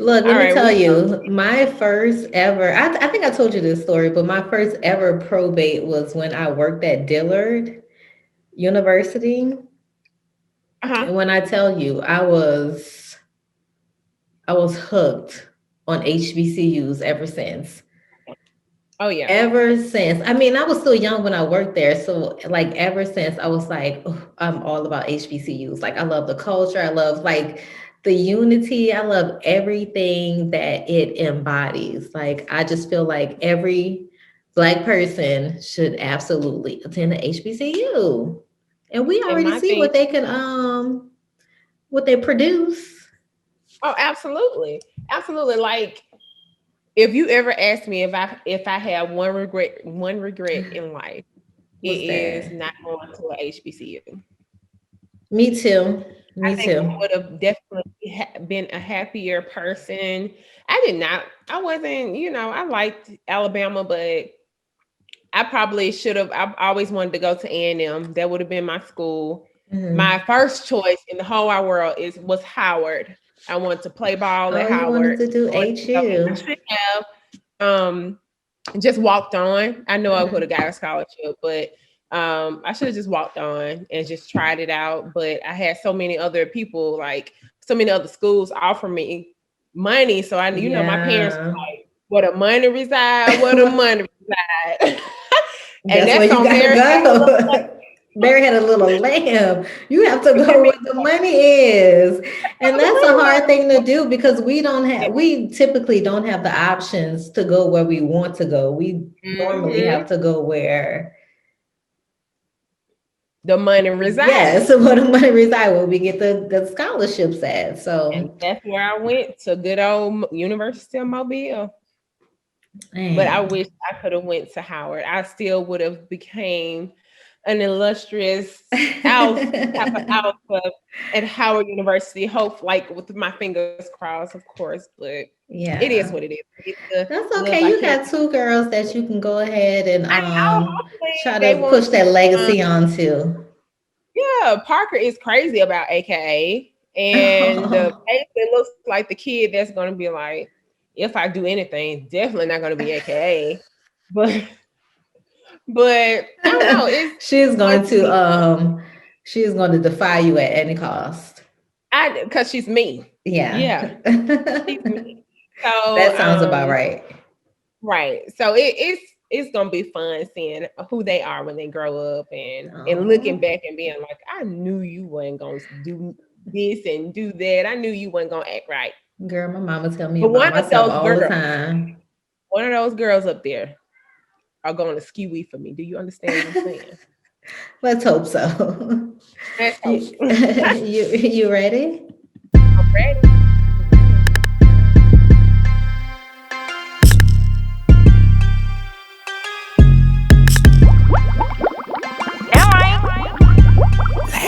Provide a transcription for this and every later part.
Look, All let me right, tell we you, my first ever, I think I told you this story, but my first ever probate was when I worked at Dillard University. uh-huh. And when I tell you, I was hooked on HBCUs ever since. Oh yeah. Ever since. I mean, I was still young when I worked there. So, like, ever since I was like, "Oh, I'm all about HBCUs. Like, I love the culture. I love, like, the unity. I love everything that it embodies. Like, I just feel like every Black person should absolutely attend the HBCU. And we And already my see thing, what they produce. oh, absolutely. Absolutely. Like if you ever asked me if I have one regret in life, it What's is that? not going to a HBCU. Me too. I Me think I too. would have definitely been a happier person. I did not. I wasn't. I liked Alabama, but I probably should have. I always wanted to go to A&M. That would have been my school. Mhm. My first choice in the whole wide world was Howard. I wanted to play ball at Oh, you wanted Howard. to do I wanted to go. I HU. should have just walked on. I know I could Mhm. have got a scholarship, but I should have just walked on and just tried it out. But I had so many other people, like so many other schools offer me money. So my parents Yeah. were like, "Where the money reside? Where the money reside?" And That's where that's you on gotta Mary. go. Mary had a little lamb. You have to go where the money is. And that's a hard thing to do because we typically don't have the options to go where we want to go. We normally Hmm. have to go where, The money resides. yes, where the money reside, where we get the scholarships at. And So, that's where I went to good old University of Mobile. But I man, wish I could have went to Howard. I still would have became an illustrious type of alpha at Howard University. Hope like with my fingers crossed, of course, but it is what yeah. it is. It's to That's live okay. You vicariously. got two girls that you can go ahead and I know. Hopefully, try they to won't. push that Um, legacy onto. yeah, Parker is crazy about AKA, and basically looks like the kid that's going to be like, if I do anything, definitely not going to be AKA, but. But I don't know. she's It's going going to to be fun. she's going to defy you at any cost. I because she's me. Yeah. Yeah, she's me. So That sounds about right. right. So it's gonna be fun seeing who they are when they grow up and looking Oh, back and being like, I knew you weren't gonna do this and do that. I knew you weren't gonna act right. girl, my mama tell me But about myself all the time. one of those girls up there are going to skew for me. Do you understand what I'm saying? Let's hope so. Let's hope. you you ready? I'm ready. I'm ready. Let's go.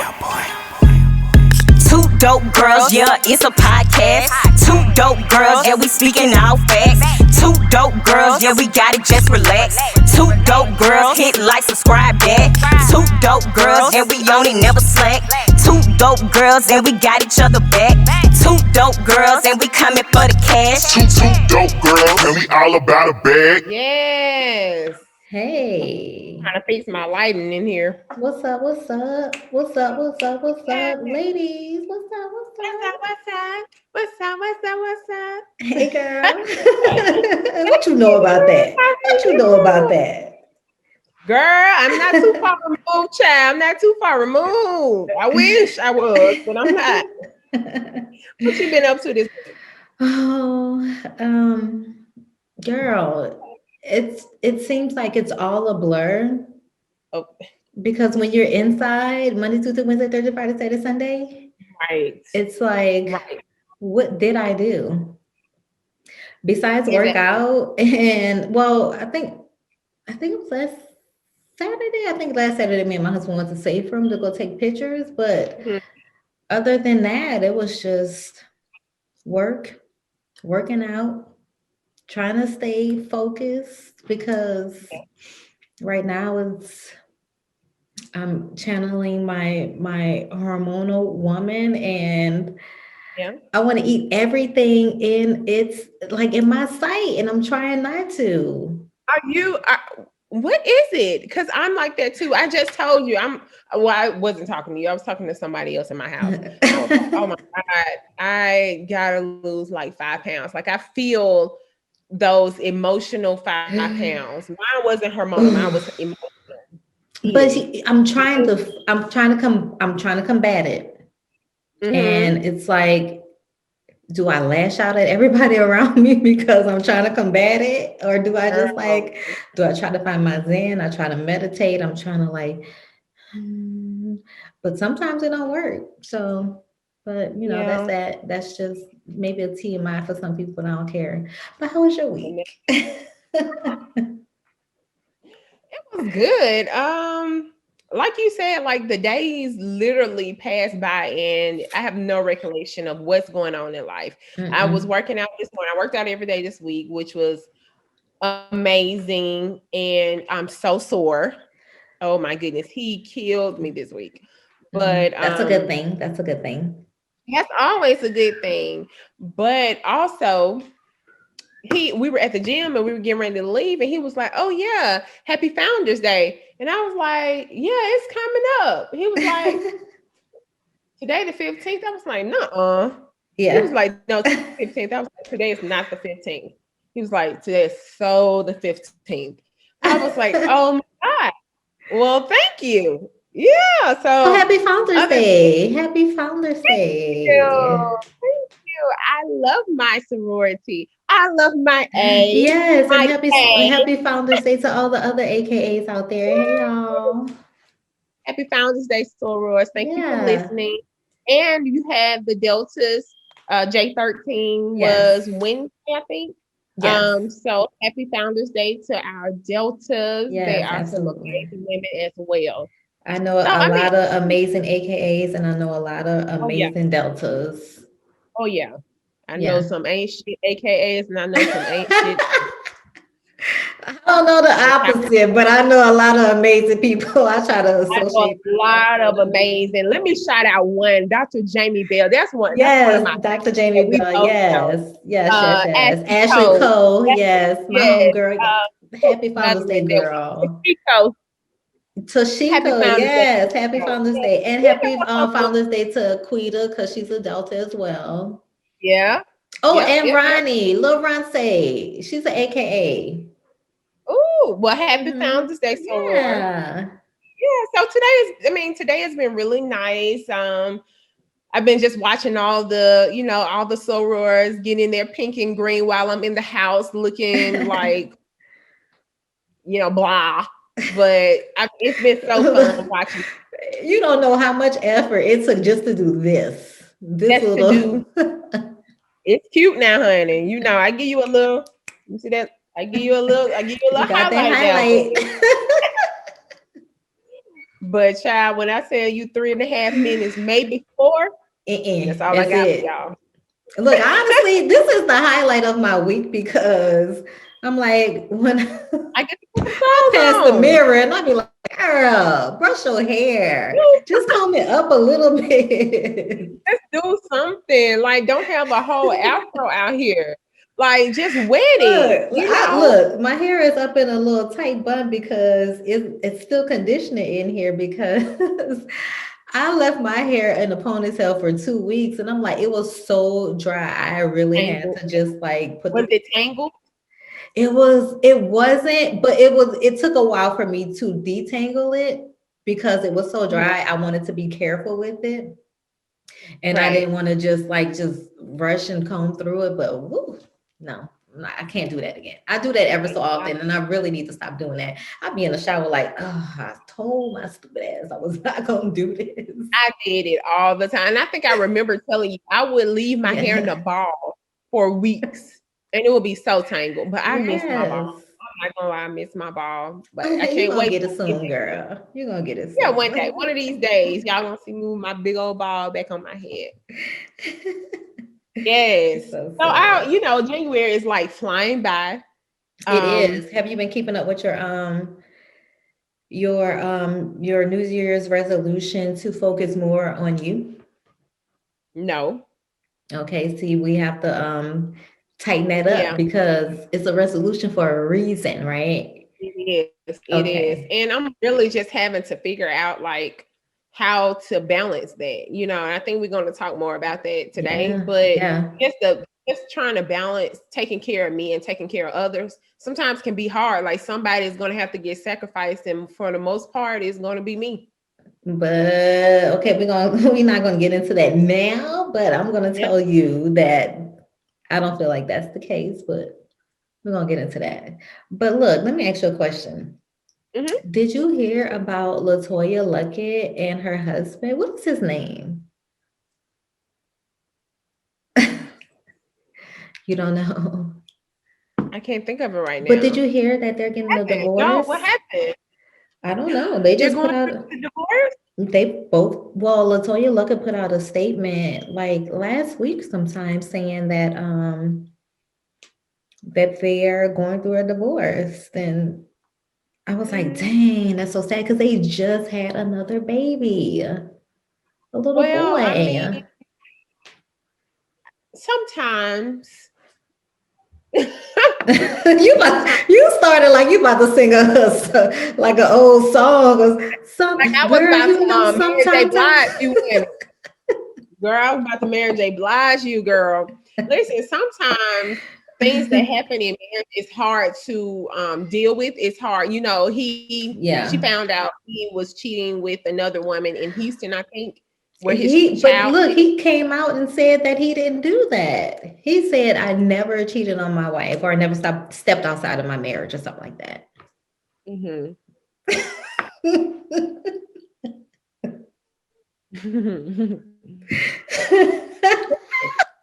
Two dope girls, yeah, it's a podcast. Two dope girls, yeah, we speaking all facts. Two dope girls, yeah, we got it, just relax. Two dope girls, hit like, subscribe that. Two dope girls, and we on it, never slack. Two dope girls, and we got each other back. Two dope girls, and we coming for the cash. Two dope girls, and we all about a bag. Yes. Hey. Trying to fix my lighting in here. What's up? What's up? What's up? What's up? What's Hey, up, ladies? What's up? What's what's up? up? What's up? What's up? What's up? What's Hey, up? girl. What you know about that? How are What you know about you? that? Girl, I'm not too far removed, child. I'm not too far removed. I wish I was, but I'm not. What you been up to this week? Oh, girl, it seems like it's all a blur Oh, because when you're inside Monday, Tuesday, Wednesday, Thursday, Friday, Saturday, Sunday, right. it's like, Right. what did I do besides Is work it out? And well, I think it was last Saturday. I think last Saturday, me and my husband went to Safe Room to go take pictures. But mhm. other than that, it was just work, working out, trying to stay focused because right now I'm channeling my hormonal woman, and Yeah. I want to eat everything in it's like in my sight, and I'm trying not to. What is it? Because I'm like that too. I just told you well, I wasn't talking to you. I was talking to somebody else in my house. And I was like, oh my God, I gotta lose like 5 pounds. Like I feel those emotional 5 pounds. Mine wasn't hormonal, mine was emotional But eating. I'm trying to combat it. Mm-hmm. And it's like, do I lash out at everybody around me because I'm trying to combat it? Or do I just Girl, like, do I try to find my zen? I try to meditate. I'm trying to like, hmm, but sometimes it don't work. So, but that's yeah. that. That's just maybe a TMI for some people. I don't care. But how was your week? Was good. Like you said, like the days literally pass by and I have no recollection of what's going on in life. I was Mm-mm. working out this morning. I worked out every day this week, which was amazing. And I'm so sore. Oh my goodness. He killed me this week. Mm, But that's a good thing. That's a good thing. that's always a good thing. But also we were at the gym and we were getting ready to leave and he was like, oh yeah, happy Founders Day. And I was like, yeah, it's coming up. He was like, today the 15th. I was like, no. He was Yeah. like, no, today's the 15th. I was like, today is not the 15th. He was like, today is so the 15th. I was like, oh my God. Well, thank you. Yeah. Oh, So happy Founders other Day. Happy Founders Day. you. Thank you. I love my sorority. I love my A, Yes, and my K. happy Founders Day to all the other AKAs out there. Hey y'all. Happy Founders Day, sorors. Thank you for Yeah. listening. And you had the Deltas. J13 was Yes. Wednesday, I think. Yes. So happy Founders Day to our Deltas. They Yes, are some absolutely. amazing women as well. I know So a I mean, lot of amazing AKAs and I know a lot of oh yeah, amazing Deltas. oh yeah. I know Yeah. some ain't shit AKAs and I know some ain't shit. I don't know the I opposite, but I know a lot of amazing people. I try to know associate. a lot of amazing. Let me shout out one, Dr. Jamie Bell. That's one of Yes, my Dr. that Jamie we Bell. both know. Yes, yes, yes, yes. Ashley Ashley Cole. Cole. Yes, Yes, my yes. homegirl. Happy Another Founders one Day, that girl. Chico. Happy Tashiko. Founders Day. Yes, happy Founders Yes. Day. And Isn't that happy wonderful? Founders Day to Quita because she's a Delta as well. Yeah. Oh, Yep. and Yep. Yep. Ronnie, Lil Ronce. She's an AKA. Ooh. Well, happy Hmm. Founders Day, soror. Yeah. Yeah. So today has been really nice. I've been just watching all the sorors getting their pink and green while I'm in the house looking like, blah. But it's been so fun watching. You don't know how much effort it took just to do this. This That's to do. little. It's cute now, honey. I give you a little. You see that? I give you a You little got that highlight now, highlight. baby. But child, when I tell you 3.5 minutes, maybe four, that's all I That's got for it. y'all. Look, honestly, this is the highlight of my week because I'm like, when I get to put some I pass the clothes on. mirror and I be like, girl, brush your hair. Just comb it up a little bit. Let's do something. Like, don't have a whole afro out here. Like, just wet it. Look, my hair is up in a little tight bun because it's still conditioner in here because I left my hair in a ponytail for 2 weeks and I'm like, it was so dry. I really had Tangled. to just like put Was the it tangled? it wasn't, but it took a while for me to detangle it because it was so Mhm. dry. I wanted to be careful with it. And I Right. didn't want to just rush and comb through it, but woo, no, I can't do that again. I do that ever so I, often, and I really need to stop doing that. I'd be in the shower like, oh, I told my stupid ass I was not gonna do this. I did it all the time. And I think I remember telling you I would leave my hair in a Yeah. ball for weeks and it would be so tangled. But I miss my ball. Yes. I'm not gonna lie, I miss my ball. But I Okay, you're can't gonna wait get till it we get soon, back to it. girl. You're gonna get it Yeah, one day, soon. one of these days, y'all gonna see me with my big old ball back on my head. Yes. So So silly. January is like flying by. It Um, is. Have you been keeping up with your New Year's resolution to focus more on you? no. Okay, see, we have to tighten that up Yeah, because it's a resolution for a reason, right? it is. It is. Okay. And I'm really just having to figure out like how to balance that, you know. And I think we're going to talk more about that today. Yeah, But yeah. just trying to balance taking care of me and taking care of others sometimes can be hard. Like somebody is going to have to get sacrificed, and for the most part, it's going to be me. But okay, we're not gonna get into that now, but I'm gonna Yeah. tell you that I don't feel like that's the case, but we're gonna get into that. But look, let me ask you a question. Hmm. Did you hear about Latoya Luckett and her husband? What is his name? You don't know. I can't think of it right But did now. you hear that they're getting a No, what divorce? happened? I don't know. They They're just put going through out the divorce? they both well, Latoya Luckett put out a statement like last week sometime saying that they're going through a divorce. And I was like, Mm, dang, that's so sad because they just had another baby, a little well, I mean, boy. sometimes, sometimes, You started like you about to sing like an old song or like something. I was Girl, about you know, to Mary J. sometimes Blige I you in. Girl, I was about to Mary J. Blige you, girl. Listen, sometimes things that happen in marriage is hard to deal with. It's hard. You know, she yeah. found out he was cheating with another woman in Houston, I think, where his But child look, is. he came out and said that he didn't do that. He said, I never cheated on my wife or I never stepped outside of my marriage or something like that. Mhm.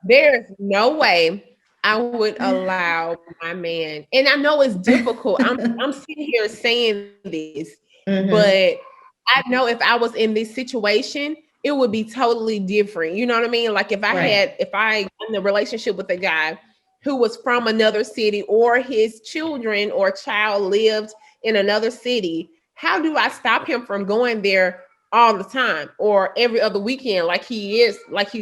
There's no way I would allow my man, and I know it's difficult. I'm sitting here saying this, but Hmm. I know if I was in this situation, it would be totally different. You know what I mean? Like Right. if I in a relationship with a guy who was from another city, or his children or child lived in another city, how do I stop him from going there all the time or every other weekend like he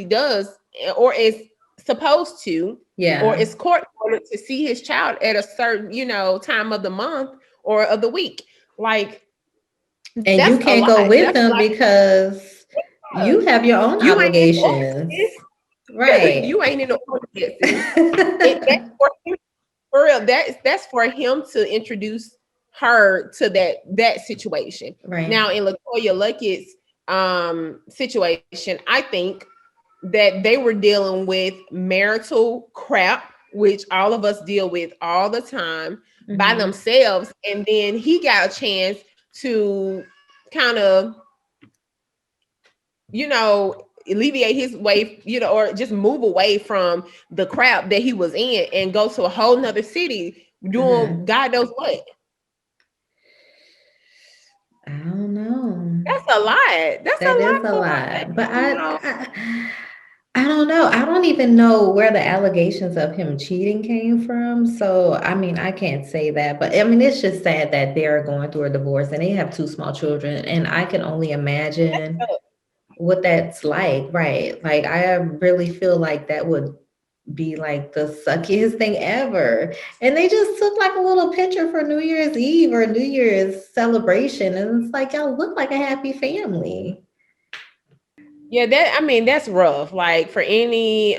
does, or is supposed to, or Yeah. is court ordered to see his child at a certain, you know, time of the month or of the week? Like And that's you a can't lot. go with That's a him lot. because you have your own You ain't in the obligations. ordinances. Right. You ain't in the ordinances. That's for him, for real. That's for him to introduce her to that situation. Right. Now in Latoya Luckett's situation, I think that they were dealing with marital crap, which all of us deal with all the time by Hmm. themselves. And then he got a chance to kind of, you know, alleviate his way, you know, or just move away from the crap that he was in and go to a whole nother city doing Hmm. God knows what. I don't know. That's a lot. That's That a is lot a for a, lot. But you know. I don't know. I don't even know where the allegations of him cheating came from. So, I mean, I can't say that. But I mean, it's just sad that they're going through a divorce and they have two small children. And I can only imagine what that's like, right? Like, I really feel like that would be like the suckiest thing ever. And they just took like a little picture for New Year's Eve or New Year's celebration. And it's like, y'all look like a happy family. Yeah, that I mean that's rough. Like for any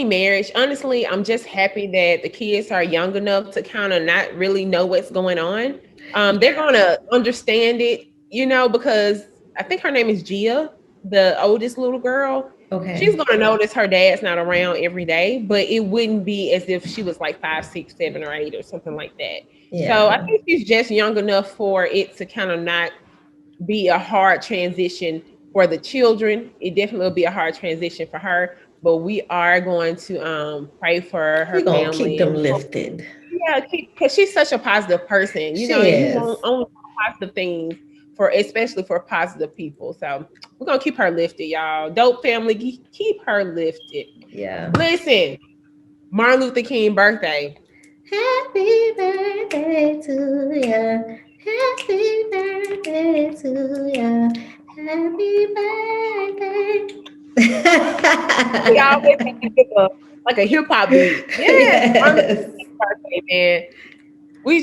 marriage, honestly, I'm just happy that the kids are young enough to kind of not really know what's going on. They're gonna understand it, you know, because I think her name is Gia, the oldest little girl. She's Okay. gonna notice her dad's not around every day, but it wouldn't be as if she was like 5, 6, 7, or 8 or something like that. So I Yeah. think she's just young enough for it to kind of not be a hard transition for the children. It definitely will be a hard transition for her, but we are going to pray for her We're gonna keep family them and lifted. yeah, because she's such a positive person. You know, She and you want is. only positive things for, especially for positive people. So we're gonna keep her lifted, y'all. Dope family, keep her lifted. Yeah. Listen, Martin Luther King birthday. Happy birthday to ya. Happy birthday to ya. Happy birthday. We always have to give a like a hip hop beat. Yes, Martin Luther Yes. King's birthday, man. We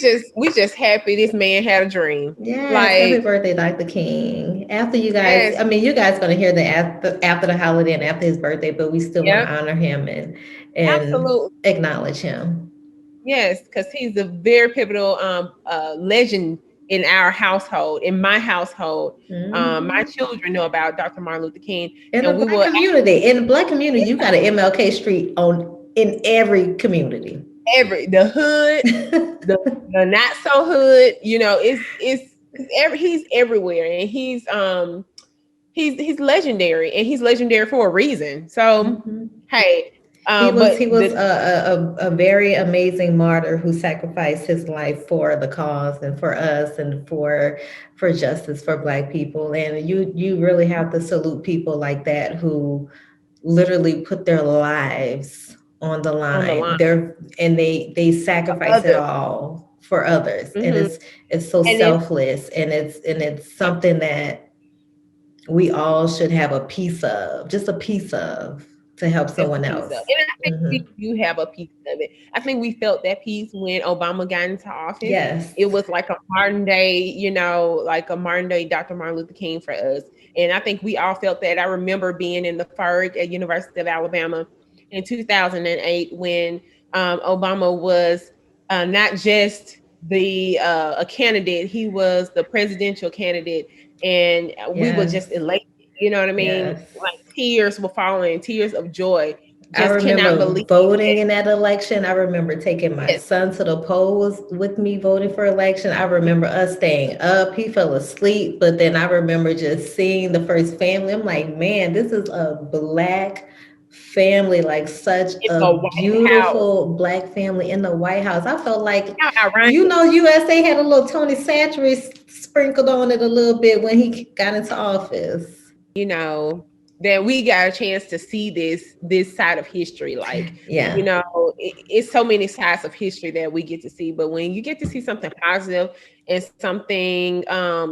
just happy this man had a dream. Yes, happy Like, birthday, Dr. King. After you guys, yes, I mean, you guys gonna hear the after the holiday and after his birthday, but we still want to yep, honor him and absolutely. acknowledge him. Yes, because he's a very pivotal legend in our household, in my household. My Mhm. children know about Dr. Martin Luther King, In the and we black will community, in the black community, you got an MLK Street on in every community. every the hood, the the not so hood, he's everywhere, and he's legendary, and he's legendary for a reason. So, Mhm. hey, He but was the a very amazing martyr who sacrificed his life for the cause and for us and for justice for Black people. And you really have to salute people like that who literally put their lives on the on the line. line, They sacrifice it others, all for others, and hmm it's so and then selfless, and it's something that we all should have a piece of, just a piece of, to help just a someone piece of, else. and I think we Hmm. do have a piece of it. I think we felt that piece when Obama got into office. Yes. It was like a modern day, like a modern day Dr. Martin Luther King for us. And I think we all felt that. I remember being in the FERG at University of Alabama in 2008 when Obama was not just a candidate, he was the presidential candidate, and we were just Yes. elated. You know what I mean? Yes. Like tears were falling, tears of joy. I Just cannot remember believe voting that. in that election. I remember taking my Yes, son to the polls with me voting for election. I remember us staying up. He fell asleep, but then I remember just seeing the first family. I'm like, man, this is a Black family, like such in a the White House. beautiful Black family in the White House. I felt like, How ironic, USA had a little Tony Satchery sprinkled on it a little bit when he got into office. you know, that we got a chance to see this side of history. Like, Yeah. it's so many sides of history that we get to see. But when you get to see something positive and something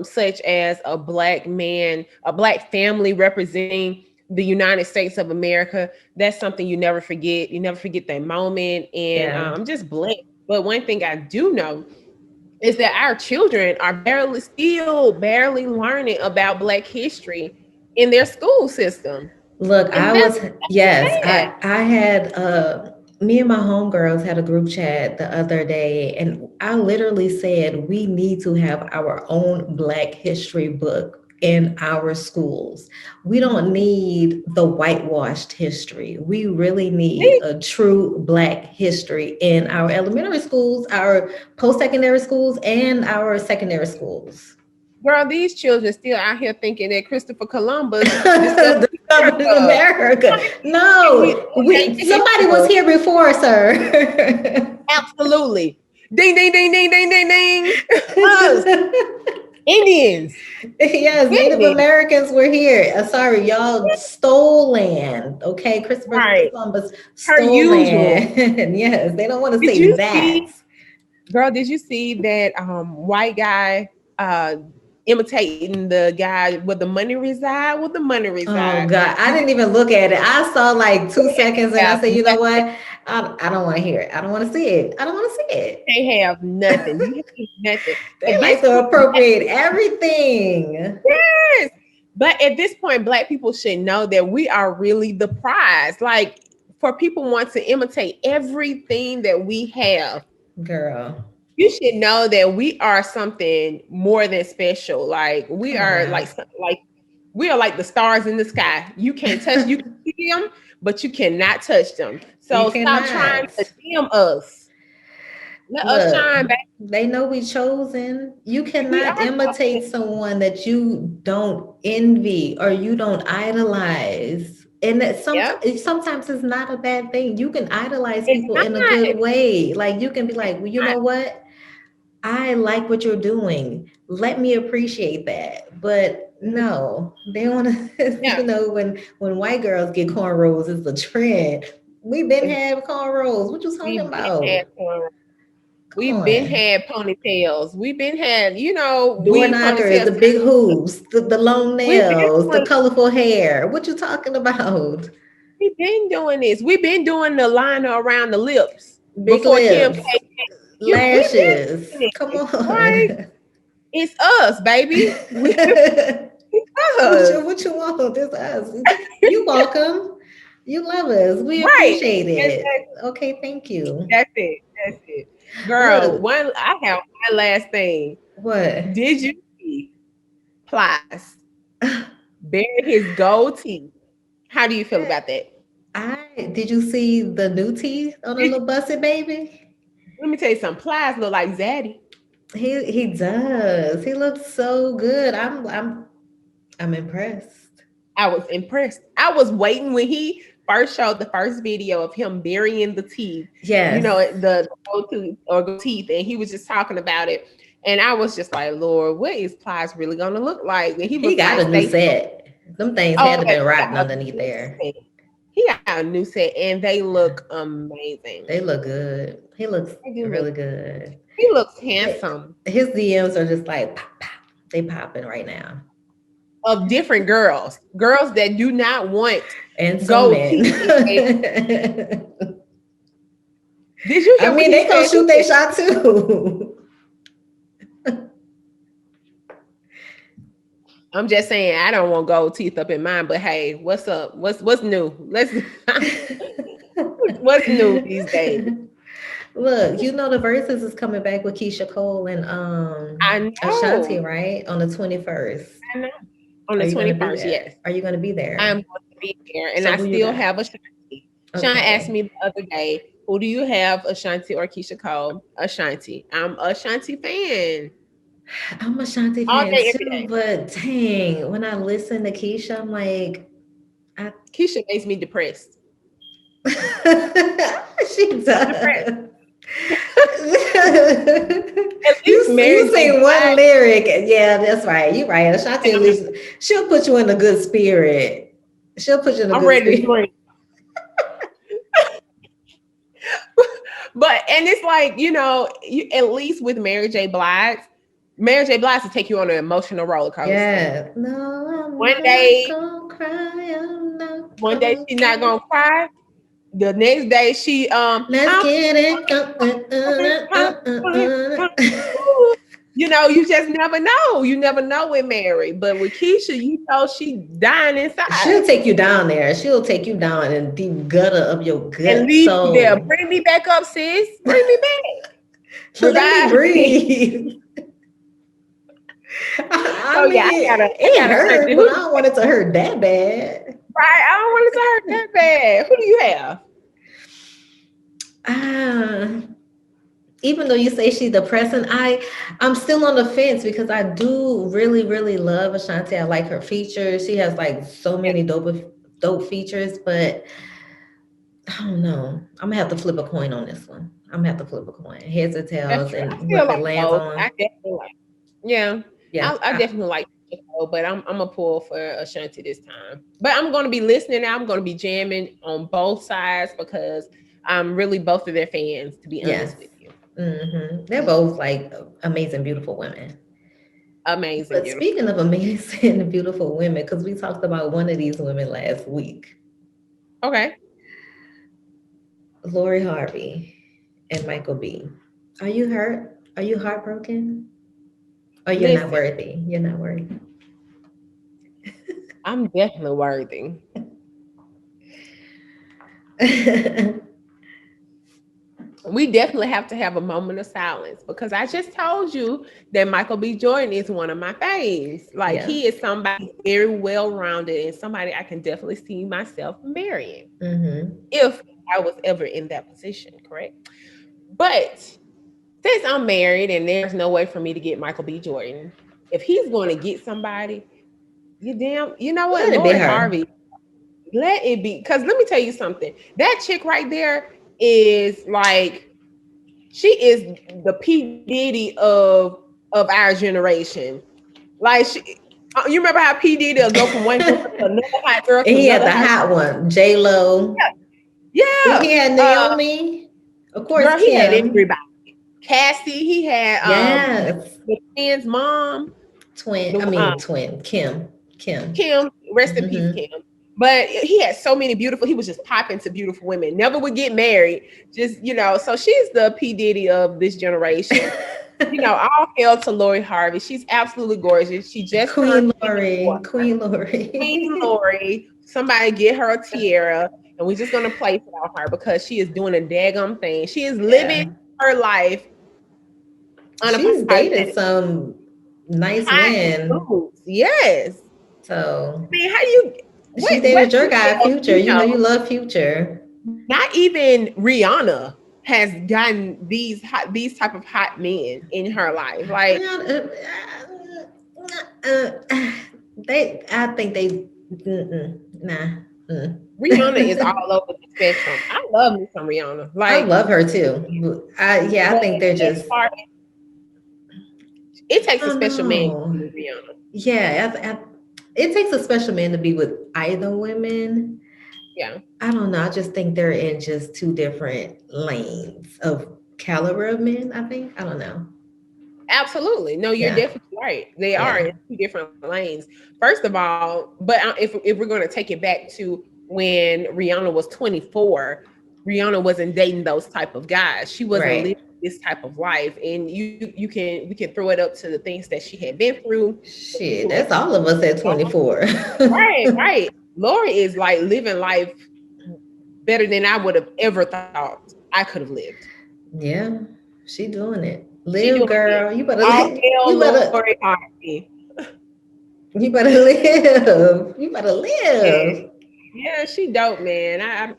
such as a Black man, a Black family representing the United States of America, that's something you never forget. You never forget that moment. And Yeah. I'm just blessed. But one thing I do know is that our children are barely learning about Black history in their school system. Look, And yes, sad. I had me and my homegirls had a group chat the other day, and I literally said we need to have our own Black history book in our schools. We don't need the whitewashed history. We really need a true Black history in our elementary schools, our post-secondary schools, and our secondary schools. Girl, these children still out here thinking that Christopher Columbus discovered Discovered America. America. And we No, we ancient somebody was books. here before, sir. Absolutely. Ding, ding, ding, ding, ding, ding, ding. Us, Indians. Yes, Native Goodness. Americans were here. Sorry, y'all stole land. Okay, Christopher Right. Columbus Per stole usual. land. Yes, they don't want to Did say you that. see Girl, did you see that white guy imitating the guy where the money reside? Where the money Oh reside? God, I Did didn't even look at it. I saw like they 2 seconds and I have said, you know nothing? what? I don't want to hear it. I don't want to see it. I don't want to see it. They have nothing. You have nothing. They At like this to point, appropriate everything. yes. But at this point, Black people should know that we are really the prize. Like, for people want to imitate everything that we have, Girl, you should know that we are something more than special. Like, we come on are now. like we are like the stars in the sky. You can see them, but you cannot touch them. You So stop trying cannot. to dim us. Let us Look, shine back. they know we chosen. You We cannot are imitate chosen. someone that you don't envy or you don't idolize. And that Yep. sometimes it's not a bad thing. You can idolize It's people not. in a good way. Like you can be It's like, well, you not. know what? I like what you're doing. Let me appreciate that. But no, they want to, Yeah. when white girls get cornrows, it's the trend. We've been It's, having cornrows. What you talking we've been had about? cornrows. Come We've been on. had ponytails. We've been had, Door weave knockers, the ponytails. big hooves, the long We've been nails, the doing, colorful hair. What you talking about? we've been doing this. We've been doing the liner around the lips Big before Kim lips, K. We've been lashes. doing Come this, right? on. It's us, baby. It's us. What you want? This us. You welcome. You love us. We Right. appreciate it. That's, Okay, thank you. that's it. That's it. Girl, Look, one I have one last thing. what? Did you see Plies bury his gold teeth? How do you feel about that? I did you see the new teeth on the Did you, little busted baby? let me tell you something. Plies look like Zaddy. He does. He looks so good. I'm impressed. I was impressed. I was waiting when he first showed the first video of him burying the teeth, Yes. the gold tooth or gold teeth, and he was just talking about it. And I was just like, Lord, what is Plies really gonna look like? And he He looked got like a new Stacey. set. Them things had Oh, to yeah, been he rotting got a underneath new there. set. He got a new set, and they look amazing. They look good. He looks They do look. really good. He looks They, handsome. his DMs are just like pop, pop. They popping right now. Of different girls that do not want And some gold men. teeth. Did you I hear what mean, he they gonna said? shoot their shot too. I'm just saying I don't want gold teeth up in mine, but hey, what's up? What's new? Let's what's new these days? Look, the verses is coming back with Keisha Cole and I Ashanti, know. right? On the 21st. I know. On Are the you gonna be 21st, there? yes. Are you gonna be I am there? going to be there. And So I who you still got? have Ashanti. Sean asked Okay. me the other day, who do you have, Ashanti or Keisha Cole? Ashanti. I'm a Ashanti fan. I'm a Shanti All fan day, every too, day. but dang, when I listen to Keisha, I'm like, I Keisha makes me depressed. she I'm depressed. does. At least Mary You J. sing one Blige, lyric, and yeah, that's right. You're right. Ashanti and at I'm least she'll put you in a good spirit. She'll put you in a I'm good ready to spirit. drink. But and it's like, at least with Mary J. Blige will take you on an emotional roller coaster. Yeah. No, I'm One not day, gonna cry. I'm not one day gonna she's not cry. gonna cry. The next day she Let's I'm get it. you just never know. You never know with Mary. But with Keisha, she dying She'll inside. take you down there. She'll take you down in deep gutter of your And gut leave you there. soul. Bring me back up, sis. Bring me back. Let me Revive me. breathe. I So yeah, mean, I it gotta search hurt, it. but I don't want it to hurt that bad. Right? I don't want it to hurt that bad. Who do you have? Ah, even though you say she's depressing, I'm still on the fence because I do really, really love Ashanti. I like her features. She has like so many dope features, but I don't know. I'm gonna have to flip a coin on this one. I'm gonna have to flip a coin, heads or That's tails, true. I and still whoever it like lands both. on. I definitely like. Yeah, Yeah, I definitely like Chicago, but I'm a pull for Ashanti this time. But I'm going to be listening. I'm going to be jamming on both sides because I'm really both of their fans. To be yes. honest with you, They're both like amazing, beautiful women. amazing, But beautiful. speaking of amazing and beautiful women, because we talked about one of these women last week, Okay, Lori Harvey and Michael B. Are you hurt? Are you heartbroken? Or you're not listen, worthy? You're not worthy. I'm definitely worthy. We definitely have to have a moment of silence because I just told you that Michael B. Jordan is one of my faves. Like Yeah. he is somebody very well rounded and somebody I can definitely see myself marrying Mm-hmm. if I was ever in that position, correct? But since I'm married and there's no way for me to get Michael B. Jordan, if he's going to get somebody, you know what, Let it be Lori her. Harvey, let it be. Because let me tell you something. That chick right there is like she is the P Diddy of our generation. Like you remember how P Diddy will go from one girl to another hot girl And to he had another the hot hot one, J Lo. girl? Yeah, He had Naomi, of course, girl, he had Kim. everybody. Cassie. He had Yes. the twins' mom. Twin. The I mean, twin. Kim. Kim. Kim, rest in peace, Hmm. Kim. But he had so many beautiful. He was just popping to beautiful women. Never would get married. Just so she's the P Diddy of this generation. All hail to Lori Harvey. She's absolutely gorgeous. She just turned Queen 24. Lori. Queen Queen Lori. Lori. Somebody get her a tiara, and we're just gonna place it on her because she is doing a daggum thing. She is living Yeah. her life She's dated unapologetic. some nice Hot men. foods. Yes. So I mean, how do you she what dated your guy female, Future. You know you love Future. not even Rihanna has gotten these type of hot men in her life. Like I think they, nah. Rihanna is all over the spectrum. I love me some Rihanna. I Like, love her too. Yeah, I but think they're as just, far it I takes a don't special man to know. be with Rihanna. Yeah, it takes a special man to be with either women. Yeah, I don't know. I just think they're in just two different lanes of caliber of men, I think. I don't know. absolutely. No, you're Yeah. definitely right. They are Yeah. in two different lanes. First of all, but if we're going to take it back to when Rihanna was 24, Rihanna wasn't dating those type of guys. She wasn't living Right. this type of life, and we can throw it up to the things that she had been through, the Shit, that's situation. all of us at 24. Right, right. Lori is like living life better than I would have ever thought I could have lived. Yeah, she doing it. She Live, doing it. girl. All You hail better, Lori Harvey. you better live. You better Yeah, live. yeah, she dope, man.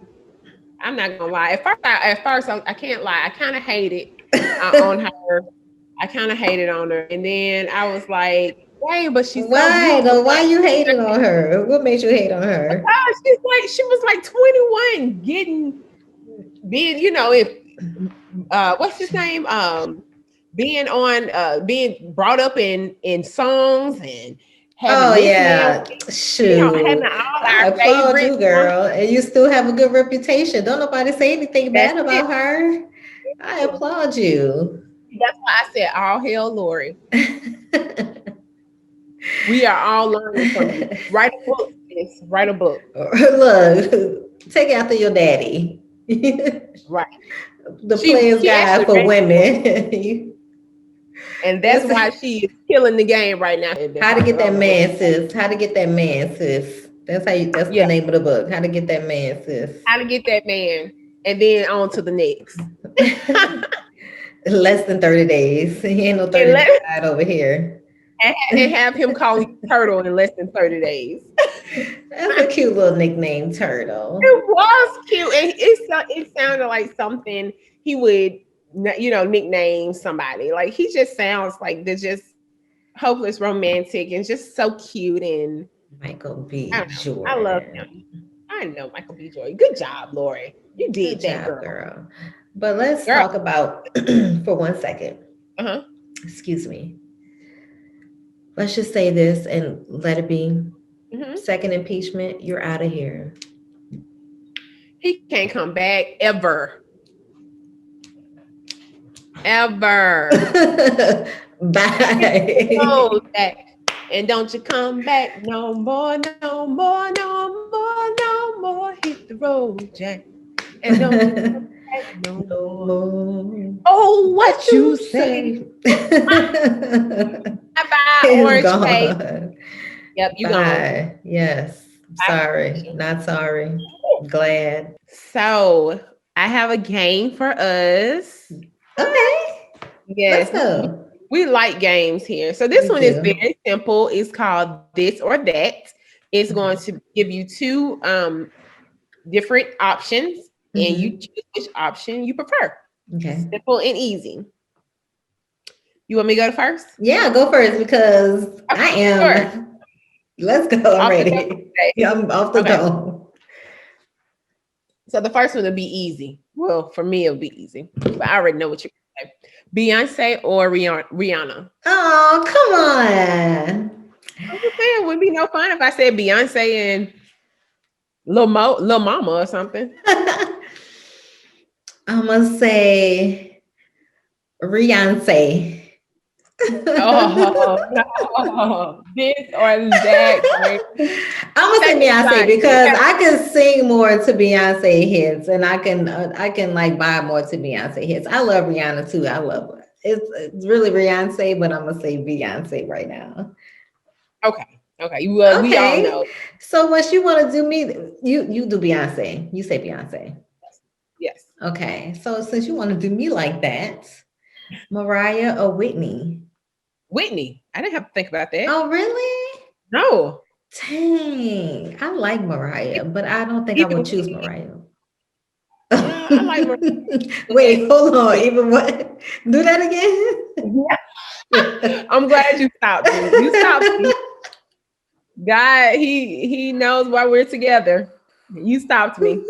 I'm not gonna lie. At first, I can't lie. I kind of hated on her. I kind of hated on her, and then I was like, "Dang, but she's so Why beautiful." though? Why Like, you hating on her? What made you hate on her? she was like 21, being, if what's his name? Being brought up in songs and having Oh this man, yeah, having shoot. all I our applaud favorites. you, girl, and you still have a good reputation. Don't nobody say anything That's bad it. about her. I applaud you. That's why I said all hail Lori. We are all learning from you. Write a book, sis. Write a book. Look, take after your daddy. Right. The player's She guide actually for ran, women. and that's why That's she is killing the game right now. In how to department. get I that don't know what. man, sis. How to get that man, sis. That's the Yeah, name of the book. How to get that man, sis. how to get that man, and then on to the next. Less than 30 days. He ain't no and 30 day let guide over here. and have him call you Turtle in less than 30 days. That's a cute little nickname, Turtle. It was cute, and it sounded like something he would, nickname somebody. Like he just sounds like they're just hopeless romantic and just so cute, and Michael I B. don't know. I love Jordan. him. I know Michael B. Jordan. Good job, Lori. You Good did that, job, girl. girl. But let's Girl. talk about for 1 second. Uh-huh. Excuse me. Let's just say this and let it be. Hmm. Second impeachment, you're out of here. He can't come back ever. Ever. Bye. Go back. And don't you come back no more, no more, no more, no more. Hit the road, Jack. And don't you come back no No more. more. Oh, what you You say? say Bye, it's orange face. gone. Yep, you gone. Bye. Yes. Sorry. Not sorry. Glad. So I have a game for us. Okay. Yes, Let's go. we like games here. So this We one is do. very simple. It's called This or That. It's going Okay. to give you two different options, and you Mhm. choose which option you prefer. Okay. Simple and easy. You want me to go first? Yeah, go first because I Okay, sure. am. Let's go. I'm Off the top. ready. Yeah, I'm off the Okay. dome. So the first one will be easy. Well, for me, it'll be easy. But I already know what you're going to say. Beyonce or Rihanna? Oh, come on. I'm just saying, it would be no fun if I said Beyonce and Lil Mama or something. I'm gonna say Beyonce. Oh no, this or that. Great. I'm gonna say Take a Beyonce shot. because I can sing more to Beyonce hits, and I can like vibe more to Beyonce hits. I love Rihanna too. I love her. It's really Beyonce, but I'm gonna say Beyonce right now. Okay. Okay. Well, we all Okay, know. so what you want to do me? You do Beyonce. You say Beyonce. Yes. Okay, so since you want to do me like that, Mariah or Whitney? Whitney. I didn't have to think about that. Oh, really? No. Dang, I like Mariah, but I don't think I Even would choose Whitney. Mariah. I like Mariah. Wait, hold on. Even what? Do that again? I'm glad you stopped me. You stopped me. God, he knows why we're together. You stopped me.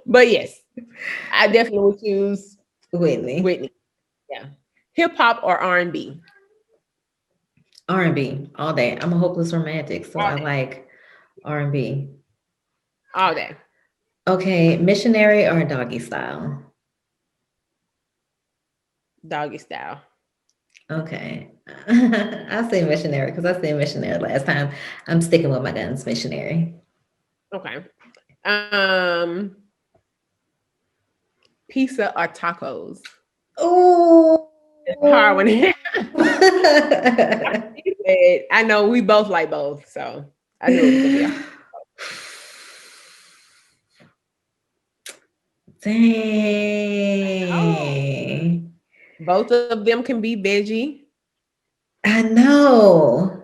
But yes, I definitely would choose Whitney. Whitney. Yeah. Hip hop or R&B. R&B all day. I'm a hopeless romantic, so All I day. like R&B. All day. Okay, missionary or doggy style? Doggy style. Okay. I say missionary because I said missionary last time. I'm sticking with my guns, missionary. Okay. Um, pizza or tacos? Oh. It's a hard one. I know we both like both, so I knew it was gonna be a oh. Dang. Both of them can be veggie. I know.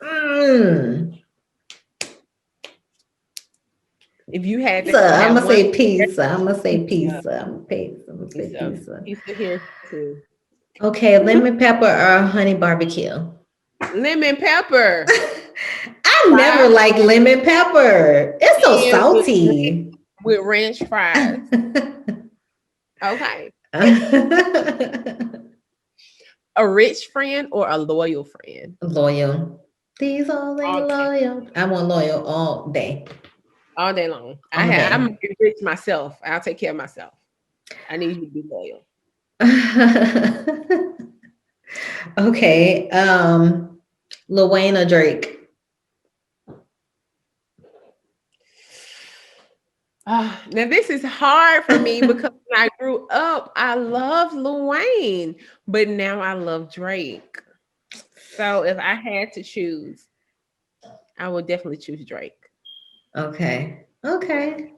Mm. If you had Pizza. to I'm have gonna one say pizza. I'm gonna say pizza, pizza. I'm gonna say pizza, pizza. pizza here too. Okay, lemon pepper or honey barbecue. Lemon pepper. I never Fried like lemon pepper. It's so chicken salty. with ranch fries. Okay. A rich friend or a loyal friend? Loyal. These all they All day. loyal. I want loyal all day. All day long. All I'm day. rich myself. I'll take care of myself. I need you to be loyal. Okay. Lil Wayne or Drake? Now this is hard for me because when I grew up, I loved Lil Wayne, but now I love Drake. So if I had to choose, I would definitely choose Drake. Okay. Okay.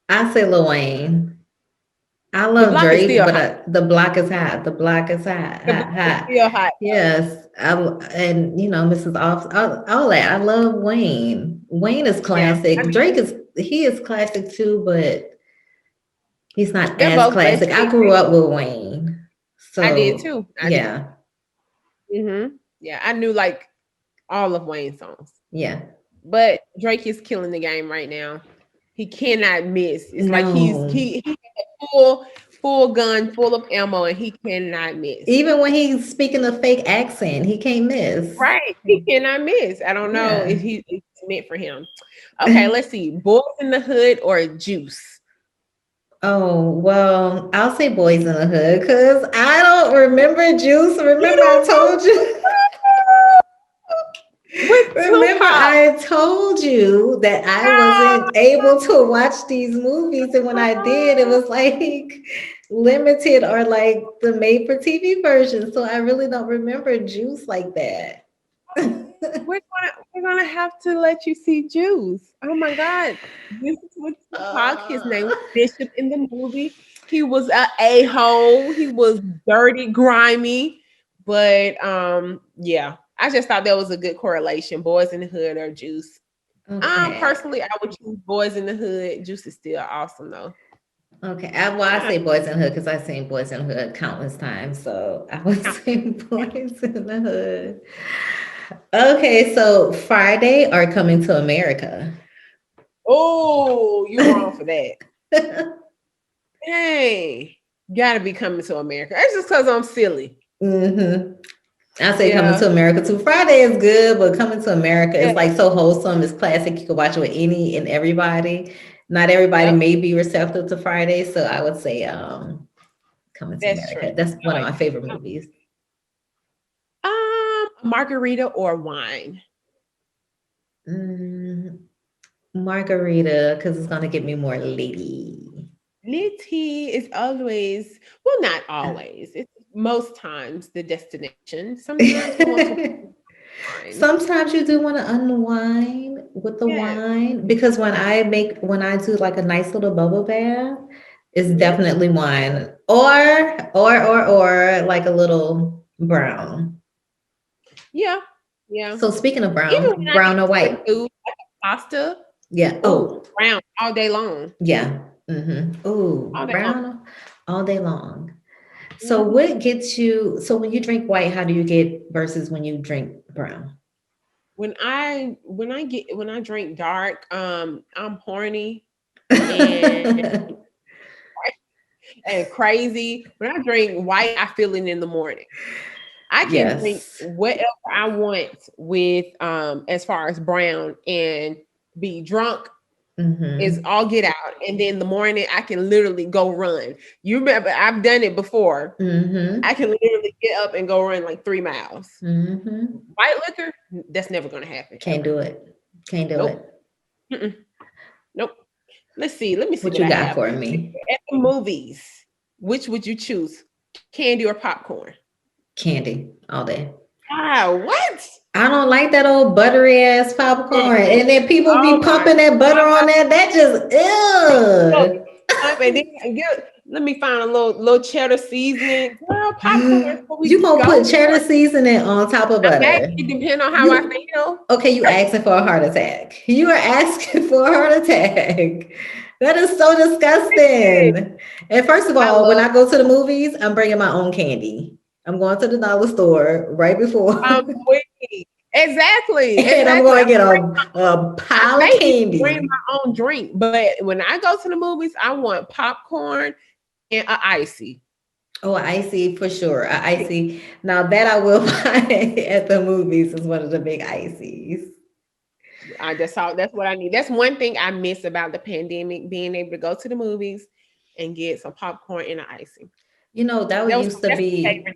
I say Lil Wayne. I The love block is Drake, still but hot. the block is hot. The block is hot, The hot, block is hot. still hot though. Yes, and Mrs. Off, all that. I love Wayne. Wayne is Yeah, I classic. mean, Drake is classic too, but he's not they're as both classic. I basically. grew up with Wayne, I did so too. I did. yeah, Yeah, I knew like all of Wayne's songs. yeah. But Drake is killing the game right now. He cannot miss. It's like No, he full gun, full of ammo, and he cannot miss. even when he's speaking a fake accent, he can't miss. Right. He cannot miss. I don't know Yeah. if it's meant for him. Okay, let's see. Boys in the Hood or Juice? Oh, well, I'll say Boys in the Hood because I don't remember Juice. You Remember I don't told you? know with Remember Tupac. I told you that I wasn't able to watch these movies. And when I did, it was like limited or like the made for TV version. So I really don't remember Juice like that. We're gonna have to let you see Juice. Oh my God, this is what Tupac. His name was Bishop in the movie. He was a hole. He was dirty, grimy, but yeah. I just thought that was a good correlation. Boys in the Hood or Juice. Okay. Personally, I would choose Boys in the Hood. Juice is still awesome though. Okay. I say Boys in the Hood because I've seen Boys in the Hood countless times. So I would say Boys in the Hood. Okay. So Friday or Coming to America? Oh, you wrong for that. Hey, gotta be Coming to America. That's just because I'm silly. I say Coming Yeah. to America too. Friday is good, but Coming to America Yeah. is like so wholesome. It's classic. You can watch it with any and everybody. Not everybody Yep. may be receptive to Friday, so I would say Coming to That's true. America. That's one of Like, my favorite movies. Margarita or wine? Mm, margarita, because it's gonna get me more lady. Litty is always, well, not always. It's most times the destination. Sometimes I want to wine. Sometimes you do want to unwind with the Yes. wine because when I do like a nice little bubble bath, it's Mhm. definitely wine or like a little brown. Yeah. Yeah. So speaking of Even brown, when I brown or eat white? food, like pasta, Yeah. oh, Oh, brown all day long. yeah. Mm-hmm. Oh, All day long. brown all day long. So Mhm. what gets you? So when you drink white, how do you get versus when you drink brown? When I drink dark, I'm horny and crazy. When I drink white, I feel it in the morning. I can drink Yes. whatever I want with as far as brown and be drunk is Mm-hmm. all get out. And then in the morning I can literally go run. You remember I've done it before. Mm-hmm. I can literally get up and go run like 3 miles. Mm-hmm. White liquor, that's never gonna happen Can't ever. do it. Can't do Nope. it. Mm-mm. Nope. Let me see What what you I got have. for me? At the movies, which would you choose? Candy or popcorn? Candy all day. Ah, what? I don't like that old buttery ass popcorn. Mm-mm. And then people Oh be my pumping that butter on that. That just look, ew. and then let me find a little cheddar seasoning. Girl, popcorn is where we You gonna go put cheddar for. seasoning on top of Maybe butter. it depends on how I You feel. okay, you asking for a heart attack. You are asking for a heart attack. That is so disgusting. And first of I all, when love I go to the movies, I'm bringing my own candy. I'm going to the dollar store right before. wait. Exactly, And I'm exactly. going to get a I pile of may even bring candy. my own drink, but when I go to the movies, I want popcorn and a icy. Oh, icy for sure. A icy. Now that I will buy at the movies is one of the big ices. That's all. That's what I need. That's one thing I miss about the pandemic: being able to go to the movies and get some popcorn and an icy. You know, That's my favorite thing.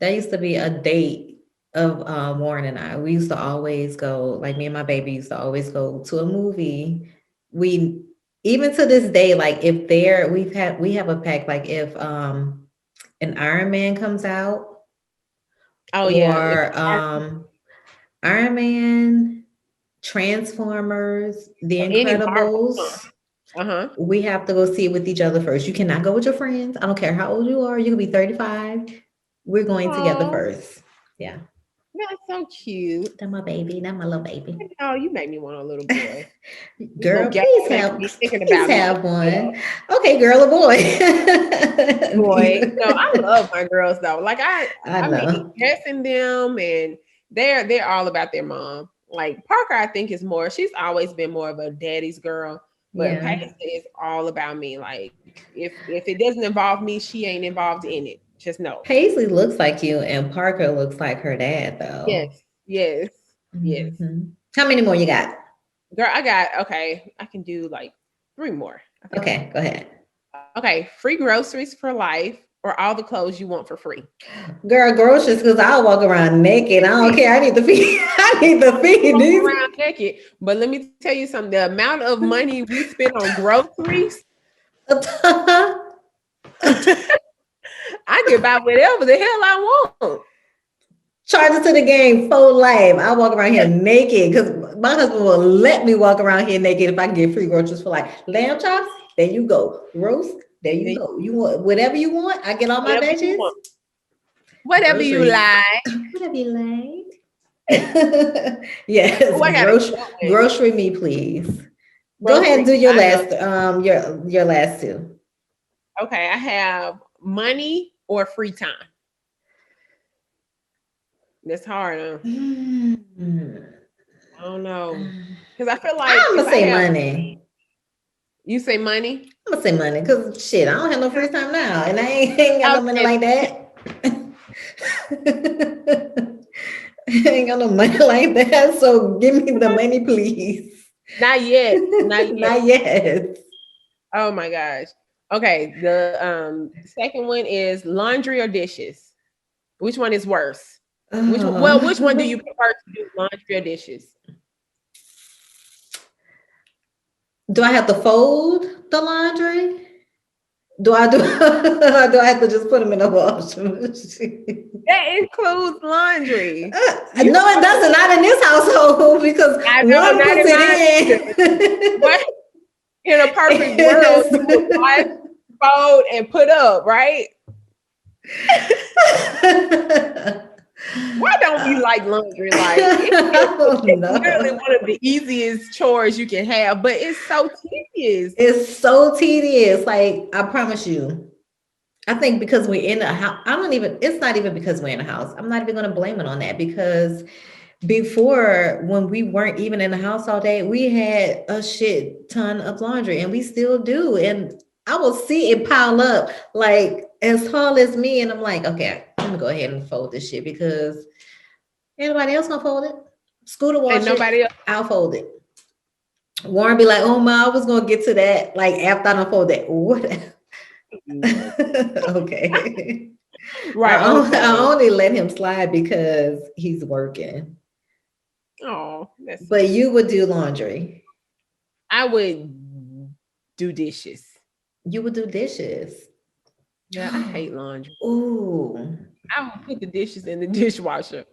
that used to be a date of Warren and I. We used to always go, like me and my baby used to always go to a movie. We even to this day, like if there we have a pack, like if an Iron Man comes out Oh yeah, or Iron Man, Transformers, The any Marvel. Incredibles. Uh-huh. We have to go see it with each other first. You cannot go with your friends. I don't care how old you are. You could be 35. We're going together Oh, first. Yeah. that's so cute. That my baby. That my little baby. Oh, you make me want a little boy. This little Girl, gal making me thinking please about me. have one. Okay, girl or boy. Boy, no, I love my girls though. Like I I mean, know. dressing them and they're all about their mom. Like Parker, I think is more. She's always been more of a daddy's girl, but Yeah. Paisley is all about me. Like if it doesn't involve me, she ain't involved in it. Just know. Paisley looks like you, and Parker looks like her dad, though. Yes, yes, yes. Mhm. How many more you got? Girl, I got okay. I can do like 3 more. Okay. Okay, go ahead. Okay. Free groceries for life or all the clothes you want for free. Girl, groceries, because I'll walk around naked. I don't care. I need to feed. I need to feed Walk these. around naked. But let me tell you something. The amount of money we spend on groceries, I can buy whatever the hell I want. Charge it to the game for life. I walk around here naked because my husband will let me walk around here naked if I can get free groceries for life. Lamb chops, there you go. Roast, there you go. You want whatever you want. I get all my Whatever you veggies. want. Whatever you Groceries, like. whatever you like. Yes, Oh, I got a good one. grocery me, please. Go ahead and Grocery. do your I know. last your last two. Okay, I have money or free time. That's hard. Mm. I don't know. Because I feel like I'm if gonna I say have, money. you say money. I'm gonna say money because shit, I don't have no free time now, and I ain't got no money Okay. like that. I ain't got no money like that, so give me the money, please. Not yet. Not yet. Not yet. Oh my gosh. Okay, the second one is laundry or dishes. Which one is worse? Which one, well, which one do you Oh. prefer to do, laundry or dishes? Do I have to fold the laundry? Do I do? Do I have to just put them in the washing machine? That includes laundry. You No, it doesn't. Not in this household because I know, one not puts in mine either. it But in a perfect world, you would wash, in. fold, and put up, right? Why don't we like laundry? Like Oh it's literally no. one of the easiest chores you can have, but it's so tedious. It's so tedious. Like, I promise you. I think because we're in a house, it's not even because we're in a house. I'm not even going to blame it on that because before, when we weren't even in the house all day, we had a shit ton of laundry and we still do. And I will see it pile up like as tall as me. And I'm like, okay, I'm going to go ahead and fold this shit because anybody else gonna fold it? Scooter And wash it, nobody else. I'll fold it. Warren be like, oh my, I was gonna get to that like after I done fold that. What? Okay. Right. I Okay. only let him slide because he's working. Oh, that's so But you sweet. would do laundry. I would do dishes. You would do dishes. Yeah, I hate laundry. Ooh. I would put the dishes in the dishwasher.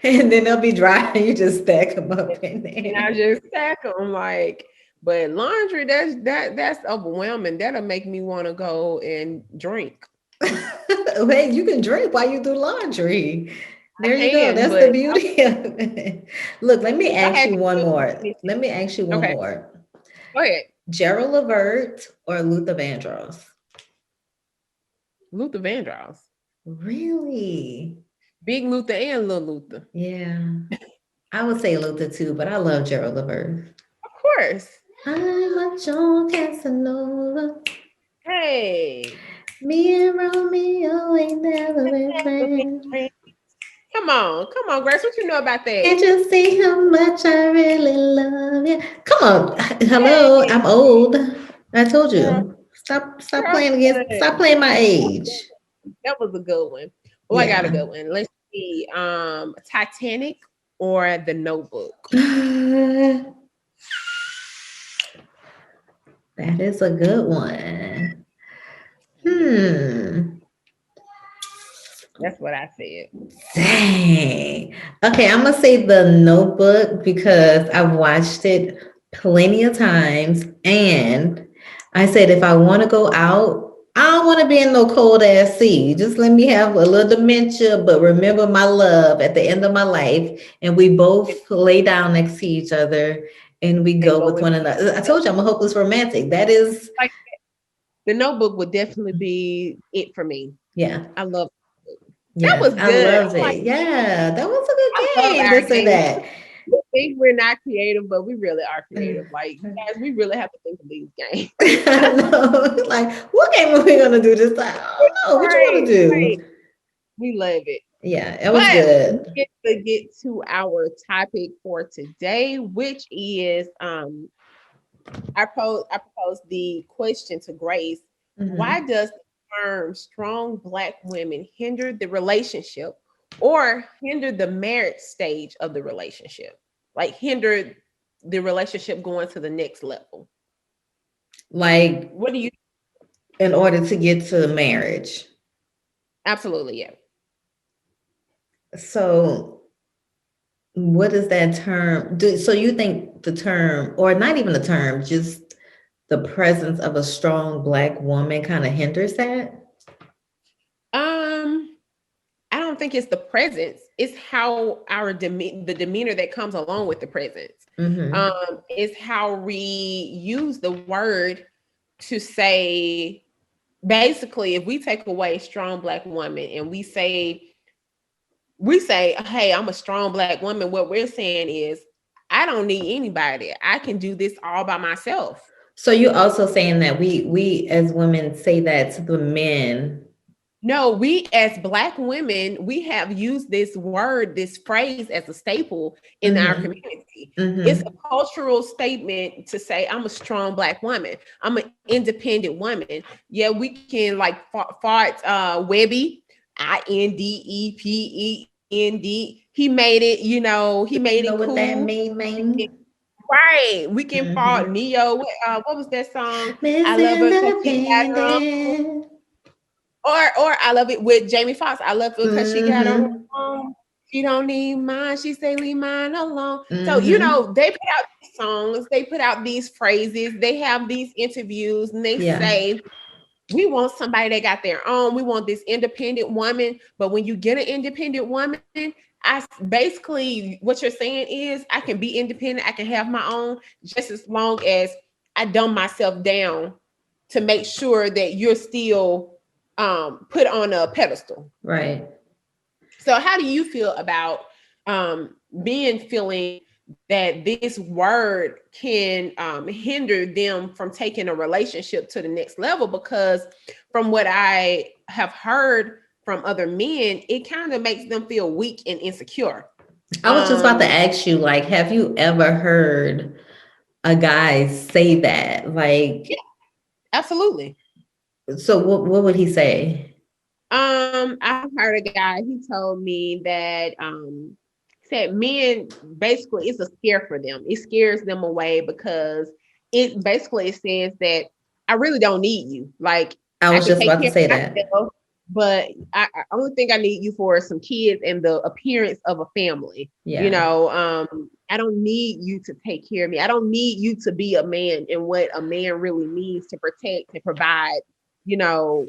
And then they'll be dry and you just stack them up in And I there. just stack them like, but laundry, that's overwhelming. That'll make me want to go and drink. Hey, you can drink while you do laundry. I There you go. can, That's the but beauty of it. Look, let me if I ask had you to one do more. it, Let me ask you one okay, more. go ahead. Gerald Levert or Luther Vandross? Luther Vandross, Really? Big Luther and Little Luther, Yeah. I would say Luther too, but I love Gerald Levert. of course. I'm a John Casanova. Hey, Me and Romeo ain't never been friends. come on, Grace. What you know about Can't that? you see how much I really love you? Come on. Hello, Hey, I'm old. I told girl, you. Stop girl, playing against, stop playing my age. that was a good one. Oh, I got a Yeah. good one. Let's see. Titanic or The Notebook. That is a good one. Hmm. That's what I said. Dang. Okay, I'm gonna say The Notebook because I've watched it plenty of times, and I said if I want to go out, I don't want to be in no cold ass sea. Just let me have a little dementia, but remember my love at the end of my life, and we both lay down next to each other and we And go go with with one another. I told you I'm a hopeless romantic. That is, like The Notebook would definitely be it for me. yeah, I love that yes, was I good. love it. Yeah, that was a I good love game our to say games. that. We think we're not creative, but we really are creative. Like guys, we really have to think of these games. I know. Like, what game are we gonna do this time? I don't know. What you want Right, to do? right. We love it. Yeah, it was But good. we get to get to our topic for today, which is I propose the question to Grace. Why Mhm. does the term strong black women hinder the relationship or hinder the marriage stage of the relationship? Like hinder the relationship going to the next level. Like, What do you in order to get to marriage. absolutely yeah. So, what is that term? So you think the term, or not even the term, just the presence of a strong black woman kind of hinders that? Um I don't think it's the presence. It's how the demeanor that comes along with the presence. Hmm. It's how we use the word to say basically if we take away strong black woman and we say, hey, I'm a strong black woman, what we're saying is I don't need anybody. I can do this all by myself. So you also saying that we as women say that to the men No, we as Black women, we have used this word, this phrase as a staple in our Mm-hmm. community. It's Mm-hmm. a cultural statement to say, I'm a strong Black woman. I'm an independent woman. Yeah, we can like fart Webby, INDEPEND. He made it, he You made know it what that cool. mean, man? Right. We can fart Mm-hmm. Neo. What was that song? Miss I love her because she got her own. Independent. Or I love it with Jamie Foxx. I love it because she got on her Mm-hmm. own. She don't need mine. She say leave mine alone. So Mm-hmm. they put out these songs, they put out these phrases, they have these interviews, and they Yeah. say we want somebody that got their own. We want this independent woman. But when you get an independent woman, basically what you're saying is I can be independent. I can have my own just as long as I dumb myself down to make sure that you're still put on a pedestal. Right. So how do you feel about being feeling that this word can hinder them from taking a relationship to the next level? Because from what I have heard from other men, it kind of makes them feel weak and insecure. I was just about to Um, ask you, like, have you ever heard a guy say that? Like, yeah, absolutely. so what would he say? I heard a guy, he told me that said men basically it's a scare for them. It scares them away because it says that I really don't need you. Like I I was can just take about to care say of that. myself, but I only think I need you for some kids and the appearance of a family. Yeah. I don't need you to take care of me. I don't need you to be a man and what a man really needs to protect and provide,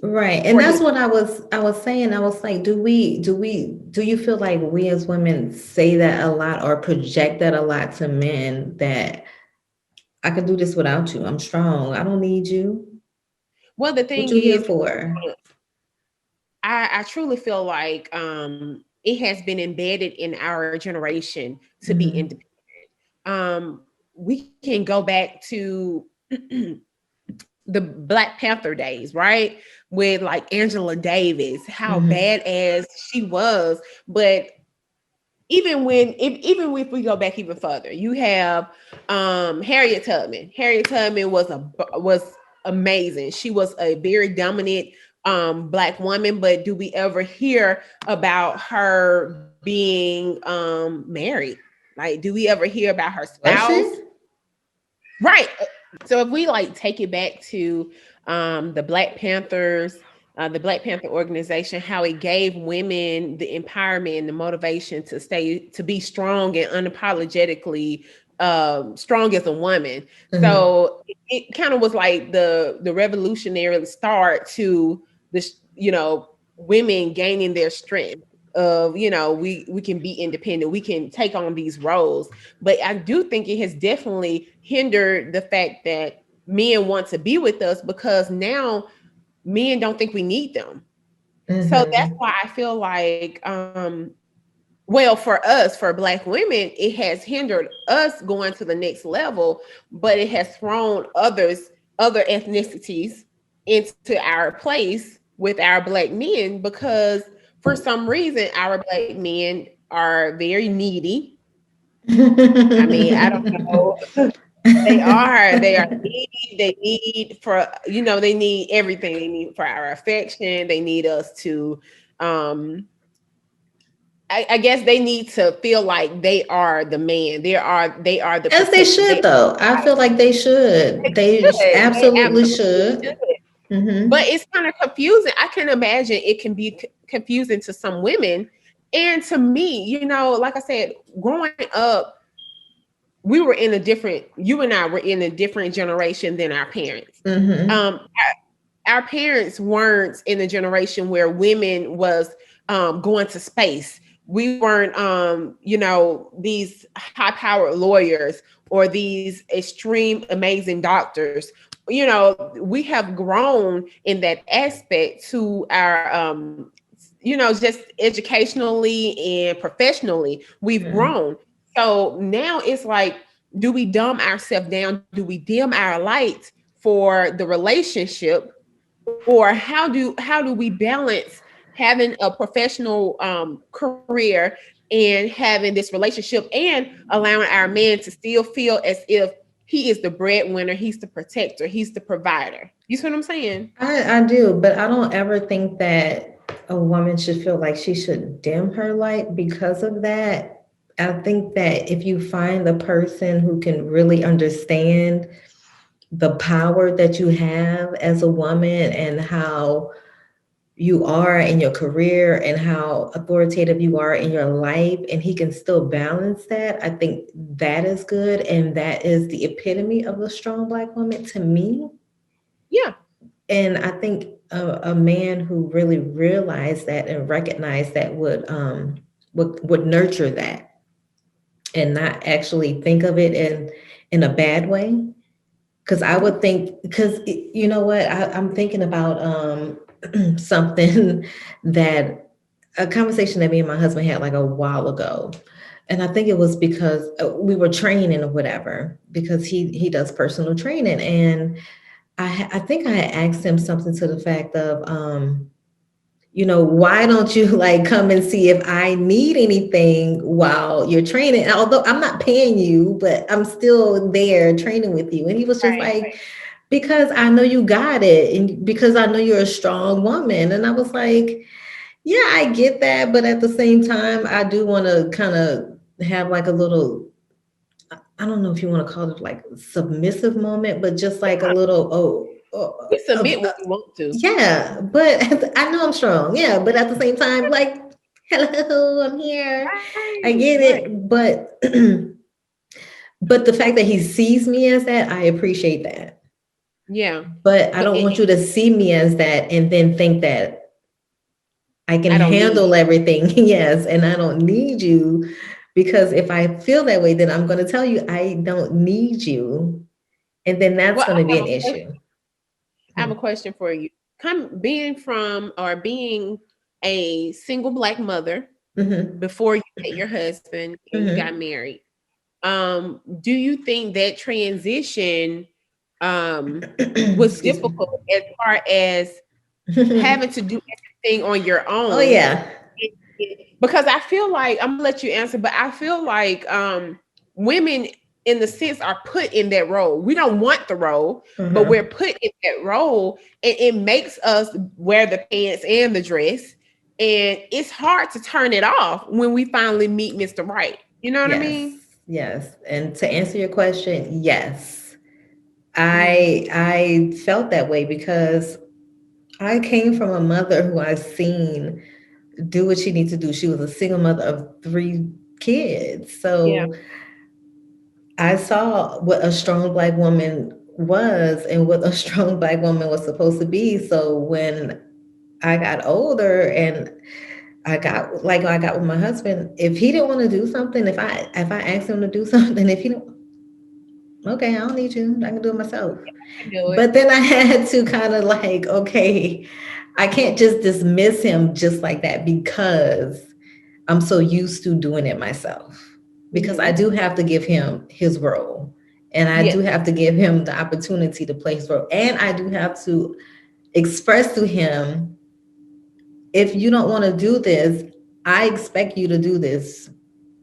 Right. And for that's his. what I was saying. I was like, do you feel like we as women say that a lot or project that a lot to men that I can do this without you. I'm strong. I don't need you. Well, the What thing you here is, for? I truly feel like it has been embedded in our generation to be Hmm. independent. We can go back to the Black Panther days, right? With like Angela Davis, how Hmm. badass she was. But even if we go back even further, you have Harriet Tubman. Harriet Tubman was amazing. She was a very dominant Black woman, but do we ever hear about her being married? Like, do we ever hear about her Was spouse? she? Right. So if we like take it back to the Black Panthers, the Black Panther organization, how it gave women the empowerment and the motivation to be strong and unapologetically strong as a woman. Hmm. So it kind of was like the revolutionary start to this, women gaining their strength of, we can be independent, we can take on these roles. But I do think it has definitely hindered the fact that men want to be with us because now men don't think we need them. So that's Hmm. why I feel like, well, for us, for Black women, it has hindered us going to the next level, but it has thrown other ethnicities into our place with our Black men because for some reason our Black men are very needy. I mean, I don't know. They are needy. They need they need everything. They need for our affection. They need us to, um, I guess they need to feel like they are the man. They are the As they protector. should, though. I feel like they should. They They absolutely absolutely should. should. Hmm. But it's kind of confusing. I can imagine it can be confusing to some women. And to me, like I said, growing up, you and I were in a different generation than our parents. Hmm. Our parents weren't in a generation where women was going to space. We weren't, these high powered lawyers or these extreme amazing doctors. We have grown in that aspect to our, just educationally and professionally, we've grown. So now it's like, do we dumb ourselves down? Do we dim our light for the relationship? Or how do we balance having a professional career and having this relationship and allowing our man to still feel as if he is the breadwinner, he's the protector, he's the provider. You see what I'm saying? I do, but I don't ever think that a woman should feel like she should dim her light because of that. I think that if you find the person who can really understand the power that you have as a woman and how you are in your career and how authoritative you are in your life, and he can still balance that, I think that is good. And that is the epitome of a strong Black woman to me. Yeah. And I think a man who really realized that and recognized that would nurture that and not actually think of it in a bad way. Because I would think, because you know what, I'm thinking about something that a conversation that me and my husband had like a while ago. And I think it was because we were training or whatever, because he does personal training. And I think I had asked him something to the fact of, why don't you like come and see if I need anything while you're training? Although I'm not paying you, but I'm still there training with you. And he was just Right. like, because I know you got it, and because I know you're a strong woman. And I was like, yeah, I get that. But at the same time, I do want to kind of have like a little, I don't know if you want to call it like submissive moment, but just like a Yeah. little, We submit what we want to. yeah, but I know I'm strong. Yeah, but at the same time, like, hello, I'm here. I Right. get Right. it, but but the fact that he sees me as that, I appreciate that. Yeah. But I But don't want you to see me as that and then think that I can I don't need handle you. everything. Yes, and I don't need you, because if I feel that way, then I'm going to tell you I don't need you, and then that's Well, going to be I have an a question. issue. I have a question for you. Being a single Black mother Mm-hmm. before you met your husband and you got Mm-hmm. married. Do you think that transition was Excuse me. difficult as far as having to do everything on your Oh own? yeah. Because I feel like I'm gonna let you answer, but I feel like women in the sense are put in that role. We don't want the role, but we're Uh-huh. put in that role, and it makes us wear the pants and the dress. And it's hard to turn it off when we finally meet Mr. Right. You know what I Yes. mean? Yes. And to answer your question, yes. Mhm. I felt that way because I came from a mother who I've seen do what she needs to do. She was a single mother of 3 kids. Yeah. So I saw what a strong Black woman was and what a strong Black woman was supposed to be. So when I got older and I got with my husband, if he didn't want to do something, if I asked him to do something, if he don't, okay, I don't need you. I can do it myself. I can do it. But then I had to kind of like, okay, I can't just dismiss him just like that because I'm so used to doing it myself. Because I Hmm. do have to give him his role. And I do Yes. have to give him the opportunity to play his role. And I do have to express to him, if you don't want to do this, I expect you to do this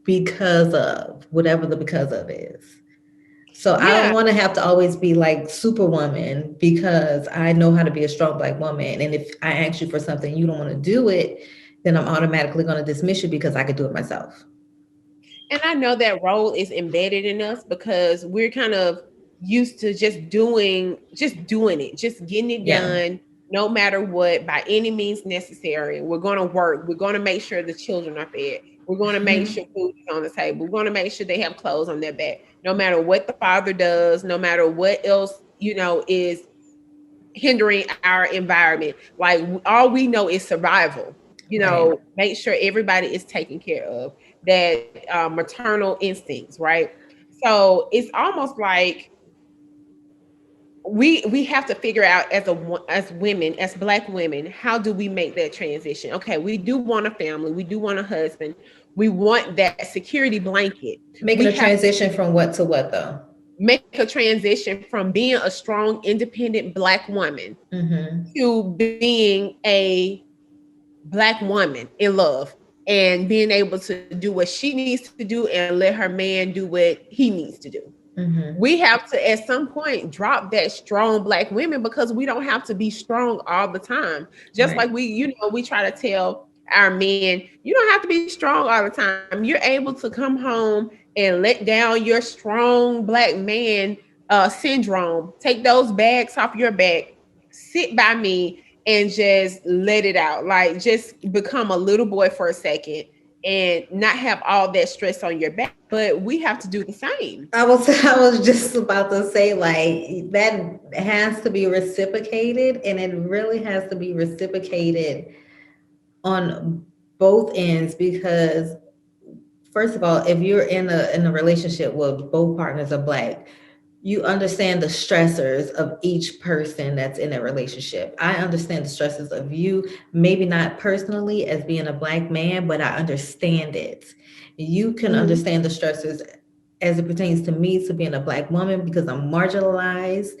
because of whatever the because of is. So I don't Yeah. want to have to always be like superwoman because I know how to be a strong Black woman. And if I ask you for something, you don't want to do it, then I'm automatically going to dismiss you because I could do it myself. And I know that role is embedded in us because we're kind of used to just doing it, just getting it Yeah. done, no matter what, by any means necessary. We're going to work. We're going to make sure the children are fed. We're going to make sure food is on the table. We're going to make sure they have clothes on their back. No matter what the father does, no matter what else, is hindering our environment. Like all we know is survival. Right. Make sure everybody is taken care of. That maternal instincts, right? So it's almost like we have to figure out as women, as Black women, how do we make that transition? Okay, we do want a family, we do want a husband, we want that security blanket. Making We a have to transition from what to what though? make a transition from being a strong, independent Black woman Mm-hmm. to being a Black woman in love and being able to do what she needs to do and let her man do what he needs to do. We Mm-hmm. have to at some point drop that strong Black women, because we don't have to be strong all the time. Just like Right. we try to tell our men, you don't have to be strong all the time. You're able to come home and let down your strong Black man syndrome. Take those bags off your back, sit by me, and just let it out. Like, just become a little boy for a second and not have all that stress on your back. But we have to do the same. I was just about to say, like, that has to be reciprocated, and it really has to be reciprocated on both ends, because first of all, if you're in a relationship where both partners are Black, you understand the stressors of each person that's in a relationship. I understand the stresses of you, maybe not personally as being a Black man, but I understand it. You can Mhm. understand the stressors as it pertains to me, to being a Black woman, because I'm marginalized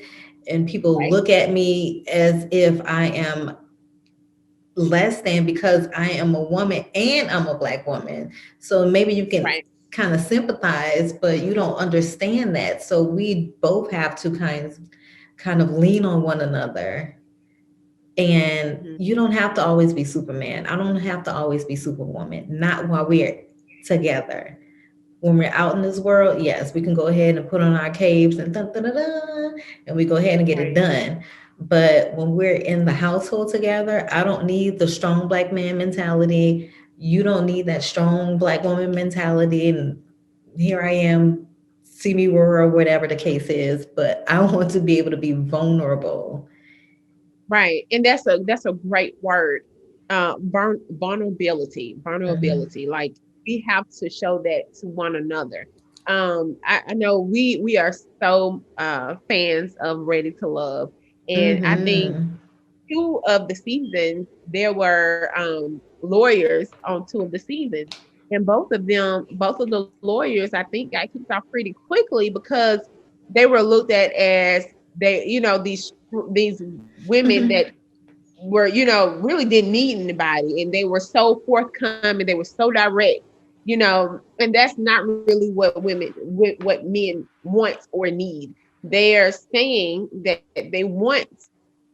and people Right, look at me as if I am less than because I am a woman and I'm a Black woman. So maybe you can right. kind of sympathize, but you don't understand that. So we both have to kind of lean on one another. And Mhm. you don't have to always be Superman. I don't have to always be Superwoman. Not while we're together. When we're out in this world, yes, we can go ahead and put on our capes and dun, dun, dun, dun, and we go ahead and get it Right, done. But when we're in the household together, I don't need the strong Black man mentality. You don't need that strong Black woman mentality. And here I am, see me roar, or whatever the case is. But I want to be able to be vulnerable. right. And that's a great word. Vulnerability, Hmm. vulnerability. Like, we have to show that to one another. I know we are so fans of Ready to Love, and I think Hmm. two of the seasons there were lawyers on two of the seasons, and both of the lawyers, I think, got kicked off pretty quickly because they were looked at as these women that Hmm. were, really didn't need anybody, and they were so forthcoming, they were so direct, and that's not really what men want or need. They're saying that they want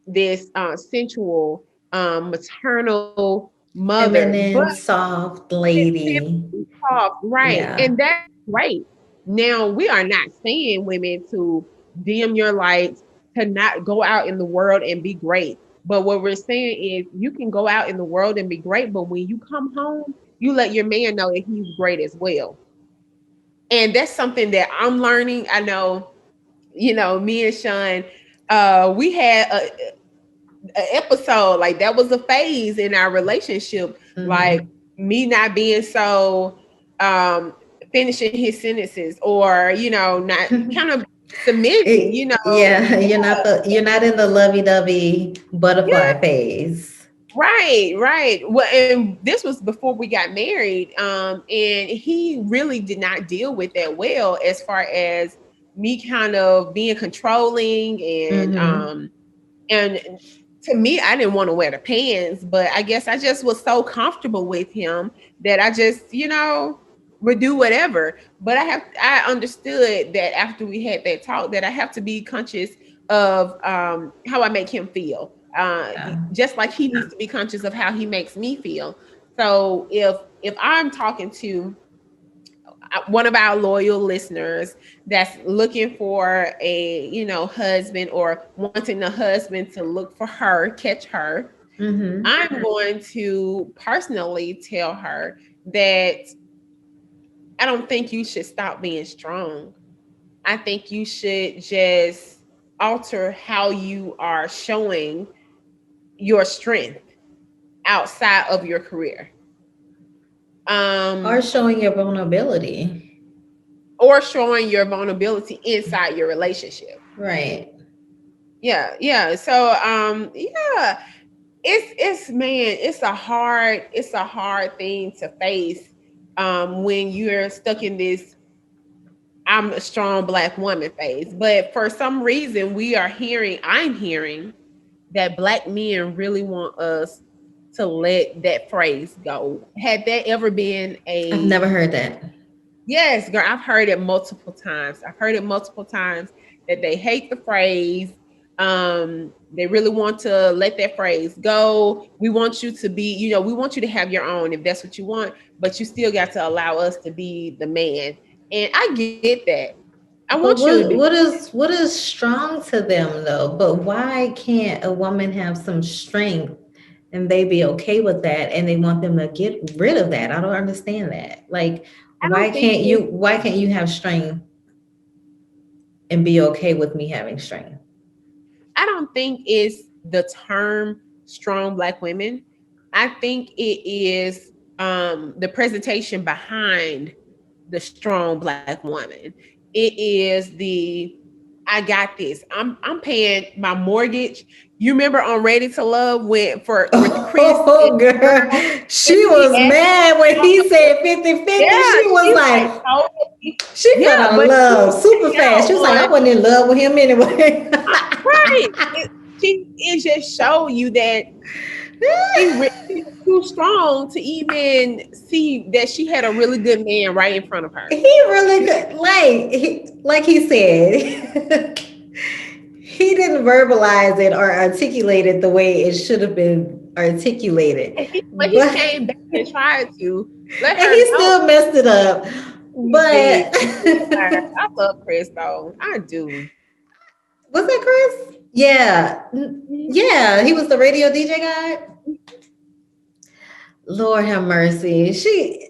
this sensual, maternal mother, but Feminine, soft lady. soft, right? Yeah. And that's great. Now, we are not saying, women, to dim your lights, to not go out in the world and be great. But what we're saying is, you can go out in the world and be great, but when you come home, you let your man know that he's great as well. And that's something that I'm learning. I know, me and Sean, we had a episode, like, that was a phase in our relationship, like, Hmm. me not being so um finishing his sentences, or not kind of submitting, Yeah, you're not in the lovey-dovey yeah, butterfly phase. right, right. Well, and this was before we got married, and he really did not deal with that well, as far as me kind of being controlling, Hmm. and to me, I didn't want to wear the pants, but I guess I just was so comfortable with him that I just, would do whatever. But I understood that after we had that talk, that I have to be conscious of how I make him feel. Yeah. Just like he needs to be conscious of how he makes me feel. So if I'm talking to one of our loyal listeners that's looking for a husband, or wanting the husband to look for her, catch her, Hmm. I'm going to personally tell her that I don't think you should stop being strong. I think you should just alter how you are showing your strength outside of your career, Or um showing your vulnerability. or showing your vulnerability inside your relationship. Right. Yeah, yeah. So yeah, it's man, it's a hard thing to face when you're stuck in this I'm a strong Black woman phase. But for some reason, I'm hearing that Black men really want us to let that phrase go. Had that ever been I've a never heard that. yes, girl, I've heard it multiple times. I've heard it multiple times that they hate the phrase. They really want to let that phrase go. We want you to be, we want you to have your own if that's what you want, but you still got to allow us to be the man. And I get that. I want But you to be. what is strong to them though? But why can't a woman have some strength and they be okay with that and they want them to get rid of that? I don't understand that. Like I don't think it, why can't you have strength and be okay with me having strength? I don't think it's the term strong black women. I think it is the presentation behind the strong black woman. It is the I got this. I'm paying my mortgage. You remember on Ready to Love when for with Chris and Oh, girl. Earl, She when she was asked, mad when he said 50-50. yeah, She was she's like, like, totally, she fell yeah, out of but she love was super putting fast. out She was like, I on wasn't in love with him anyway. right. It just show you that she was too strong to even see that she had a really good man right in front of her. He really could, like he said, he didn't verbalize it or articulate it the way it should have been articulated. But he But came back and tried to let and her he know still messed it up. he did. But I love Chris though. I do. was that Chris? Yeah. Yeah, he was the radio DJ guy. Lord have mercy. She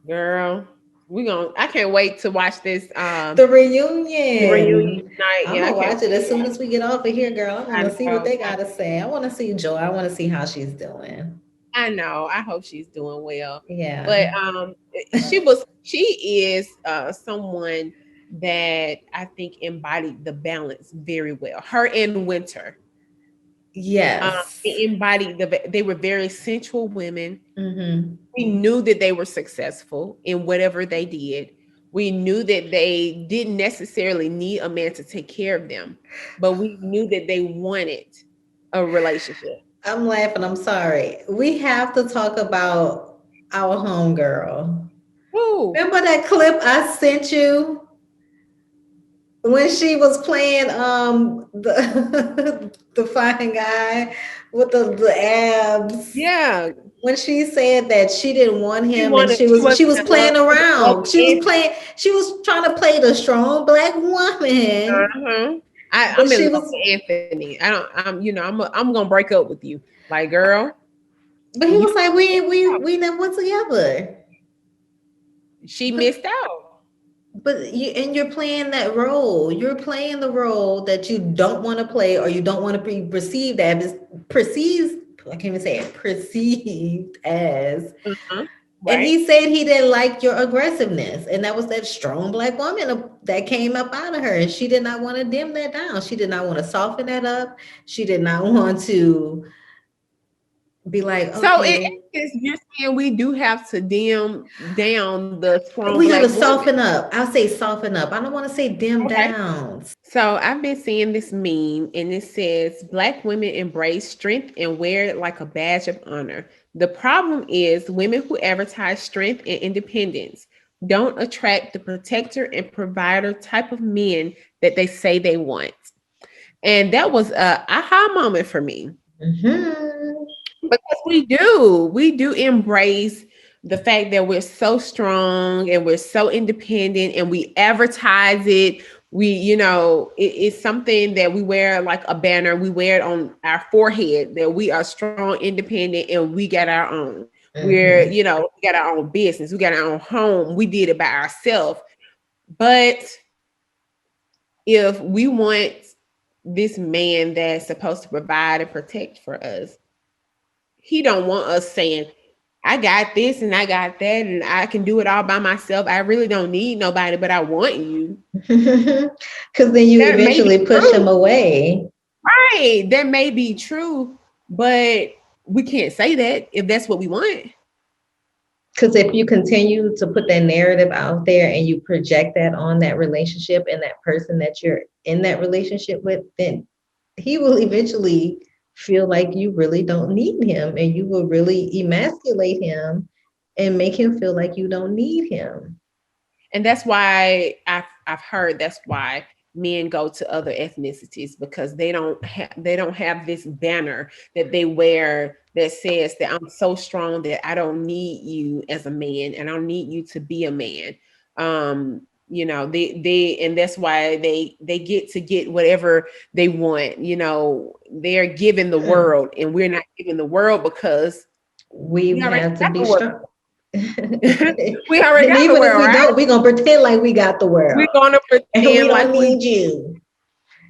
Girl, I can't wait to watch this the the reunion reunion. tonight. I'm Yeah, I gonna can't watch it wait as to soon watch as we get off of here, girl. I want it. to see what they I gotta say. I want to see Joy. I want to see how she's doing. I know. I hope she's doing well. But Yeah. she is someone that I think embodied the balance very well. Her and Winter. Yes. They embodied they were very sensual women. Mm-hmm. We knew that they were successful in whatever they did. We knew that they didn't necessarily need a man to take care of them, but we knew that they wanted a relationship. I'm laughing. I'm sorry. We have to talk about our homegirl. Woo! Remember that clip I sent you when she was playing the the fine guy with the abs? Yeah, When she said that she didn't want him and she she wasn't was in love playing with around. Anthony. She was trying to play the strong black woman, Uh-huh. but I'm in she love was with Anthony. I don't. I'm gonna break up with you, like girl. but he You was like, we never went together. she But missed out. you're playing that role. You're playing the role that you don't want to play or you don't want to be perceived as perceived. I can't even say it. Perceived as. Uh-huh. And Right. he said he didn't like your aggressiveness. And that was that strong black woman that came up out of her. And she did not want to dim that down. She did not want to soften that up. She did not want to be like, So in okay, essence, you're saying we do have to dim down the strong we got black to woman. soften up. I'll say soften up. I don't want to say dim Okay. down. So I've been seeing this meme and it says black women embrace strength and wear it like a badge of honor. The problem is women who advertise strength and independence don't attract the protector and provider type of men that they say they want. And that was a aha moment for me Mhm. because we do embrace the fact that we're so strong and we're so independent and we advertise it. It's something that we wear like a banner. We wear it on our forehead that we are strong, independent, and we got our own. Mhm. We got our own business. We got our own home. We did it by ourselves. But if we want this man that's supposed to provide and protect for us, he don't want us saying, I got this and I got that and I can do it all by myself. I really don't need nobody, but I want you. Because then you That may be eventually push him true. away. Right. That may be true, but we can't say that if that's what we want. Because if you continue to put that narrative out there and you project that on that relationship and that person that you're in that relationship with, then he will eventually feel like you really don't need him, and you will really emasculate him and make him feel like you don't need him. And that's why I've heard that's why men go to other ethnicities, because they don't have this banner that they wear that says that I'm so strong that I don't need you as a man and I don't need you to be a man. They and that's why they get whatever they want. They're given the world and we're not given the world because We we already have to got be the world. strong. We already And got the even if world, we right? don't, we're gonna pretend like we got the We're world. gonna And we pretend don't like we need you.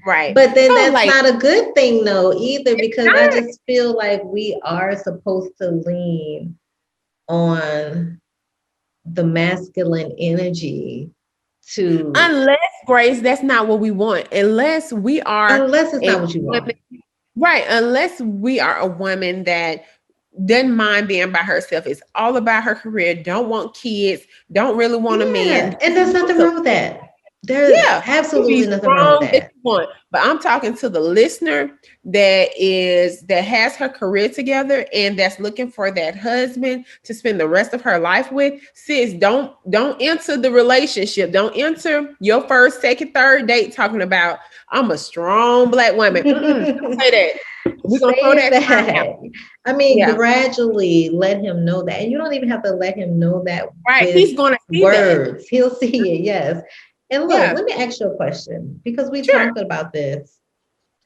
right. But then So that's like not a good thing though either, because I not just feel like we are supposed to lean on the masculine energy to, unless Grace, that's not what we want. Unless we are unless it's a not what you woman, want. right? Unless we are a woman that doesn't mind being by herself, is all about her career, don't want kids, don't really want a man. Yeah, and there's nothing wrong with that. There's Yeah, you be absolutely nothing wrong with strong that that. you want. But I'm talking to the listener that has her career together and that's looking for that husband to spend the rest of her life with. Sis, don't enter the relationship. Don't enter your first, second, third date talking about I'm a strong black woman. Don't say that. We're gonna throw Say that term out. that. I mean, Yeah, gradually let him know that. And you don't even have to let him know that right. with He's gonna see that. words. He'll see it, yes. And look, Yeah, let me ask you a question because we sure. talked about this.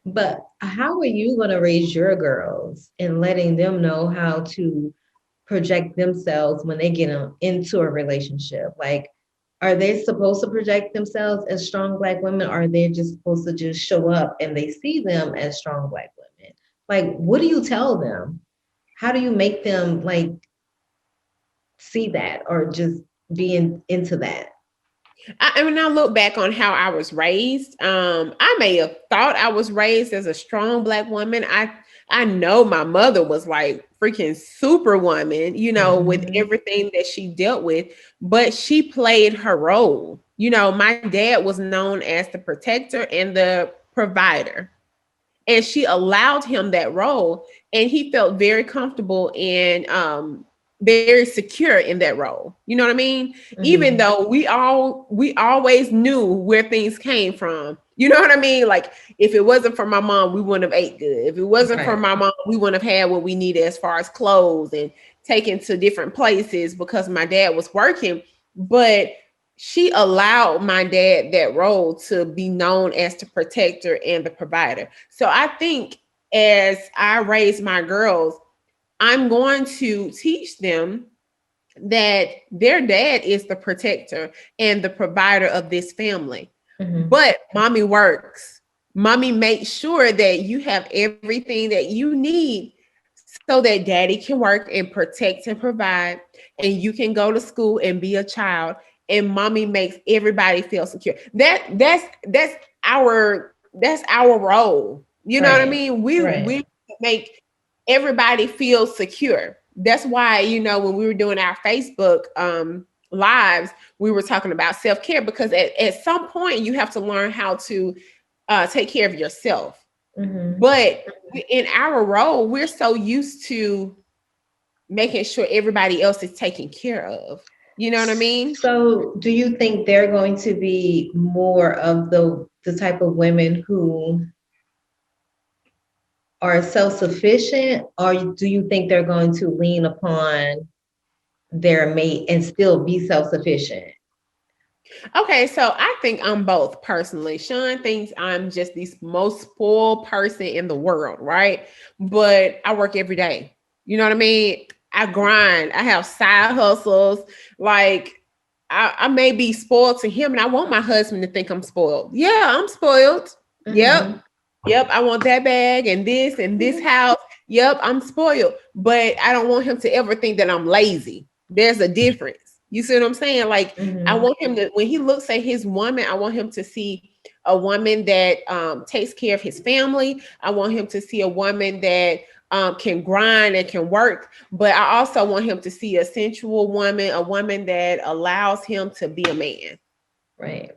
But how are you going to raise your girls and letting them know how to project themselves when they get into a relationship? Like, are they supposed to project themselves as strong black women, or are they just supposed to just show up and they see them as strong black women? Like, what do you tell them? How do you make them like see that or just be into that? When I look back on how I was raised, I may have thought I was raised as a strong black woman. I know my mother was like freaking superwoman, with Mhm. everything that she dealt with, but she played her role. My dad was known as the protector and the provider, and she allowed him that role, and he felt very comfortable and very secure in that role. You know what I mean? Even Mhm. though we always knew where things came from. You know what I mean? Like if it wasn't for my mom, we wouldn't have ate good. If it wasn't for Right. my mom, we wouldn't have had what we needed as far as clothes and taken to different places because my dad was working. But she allowed my dad that role to be known as the protector and the provider. So I think as I raise my girls, I'm going to teach them that their dad is the protector and the provider of this family. Mhm. But mommy works. Mommy makes sure that you have everything that you need so that daddy can work and protect and provide, and you can go to school and be a child. And mommy makes everybody feel secure. That's our role. You know what I Right. mean? We Right. make everybody feel secure. That's why, when we were doing our Facebook lives, we were talking about self-care, because at some point you have to learn how to take care of yourself. Mhm. But in our role, we're so used to making sure everybody else is taken care of. You know what I mean? So, do you think they're going to be more of the type of women who are self-sufficient, or do you think they're going to lean upon their mate and still be self-sufficient? Okay, so I think I'm both personally. Sean thinks I'm just the most spoiled person in the world, right? But I work every day. You know what I mean? I grind. I have side hustles. Like I may be spoiled to him, and I want my husband to think I'm spoiled. Yeah, I'm spoiled. Yep. Mhm. Yep. I want that bag and this house. Yep, I'm spoiled. But I don't want him to ever think that I'm lazy. There's a difference. You see what I'm saying? Like I Mhm. want him to, when he looks at his woman, I want him to see a woman that takes care of his family. I want him to see a woman that can grind and can work. But I also want him to see a sensual woman, a woman that allows him to be a man. Right.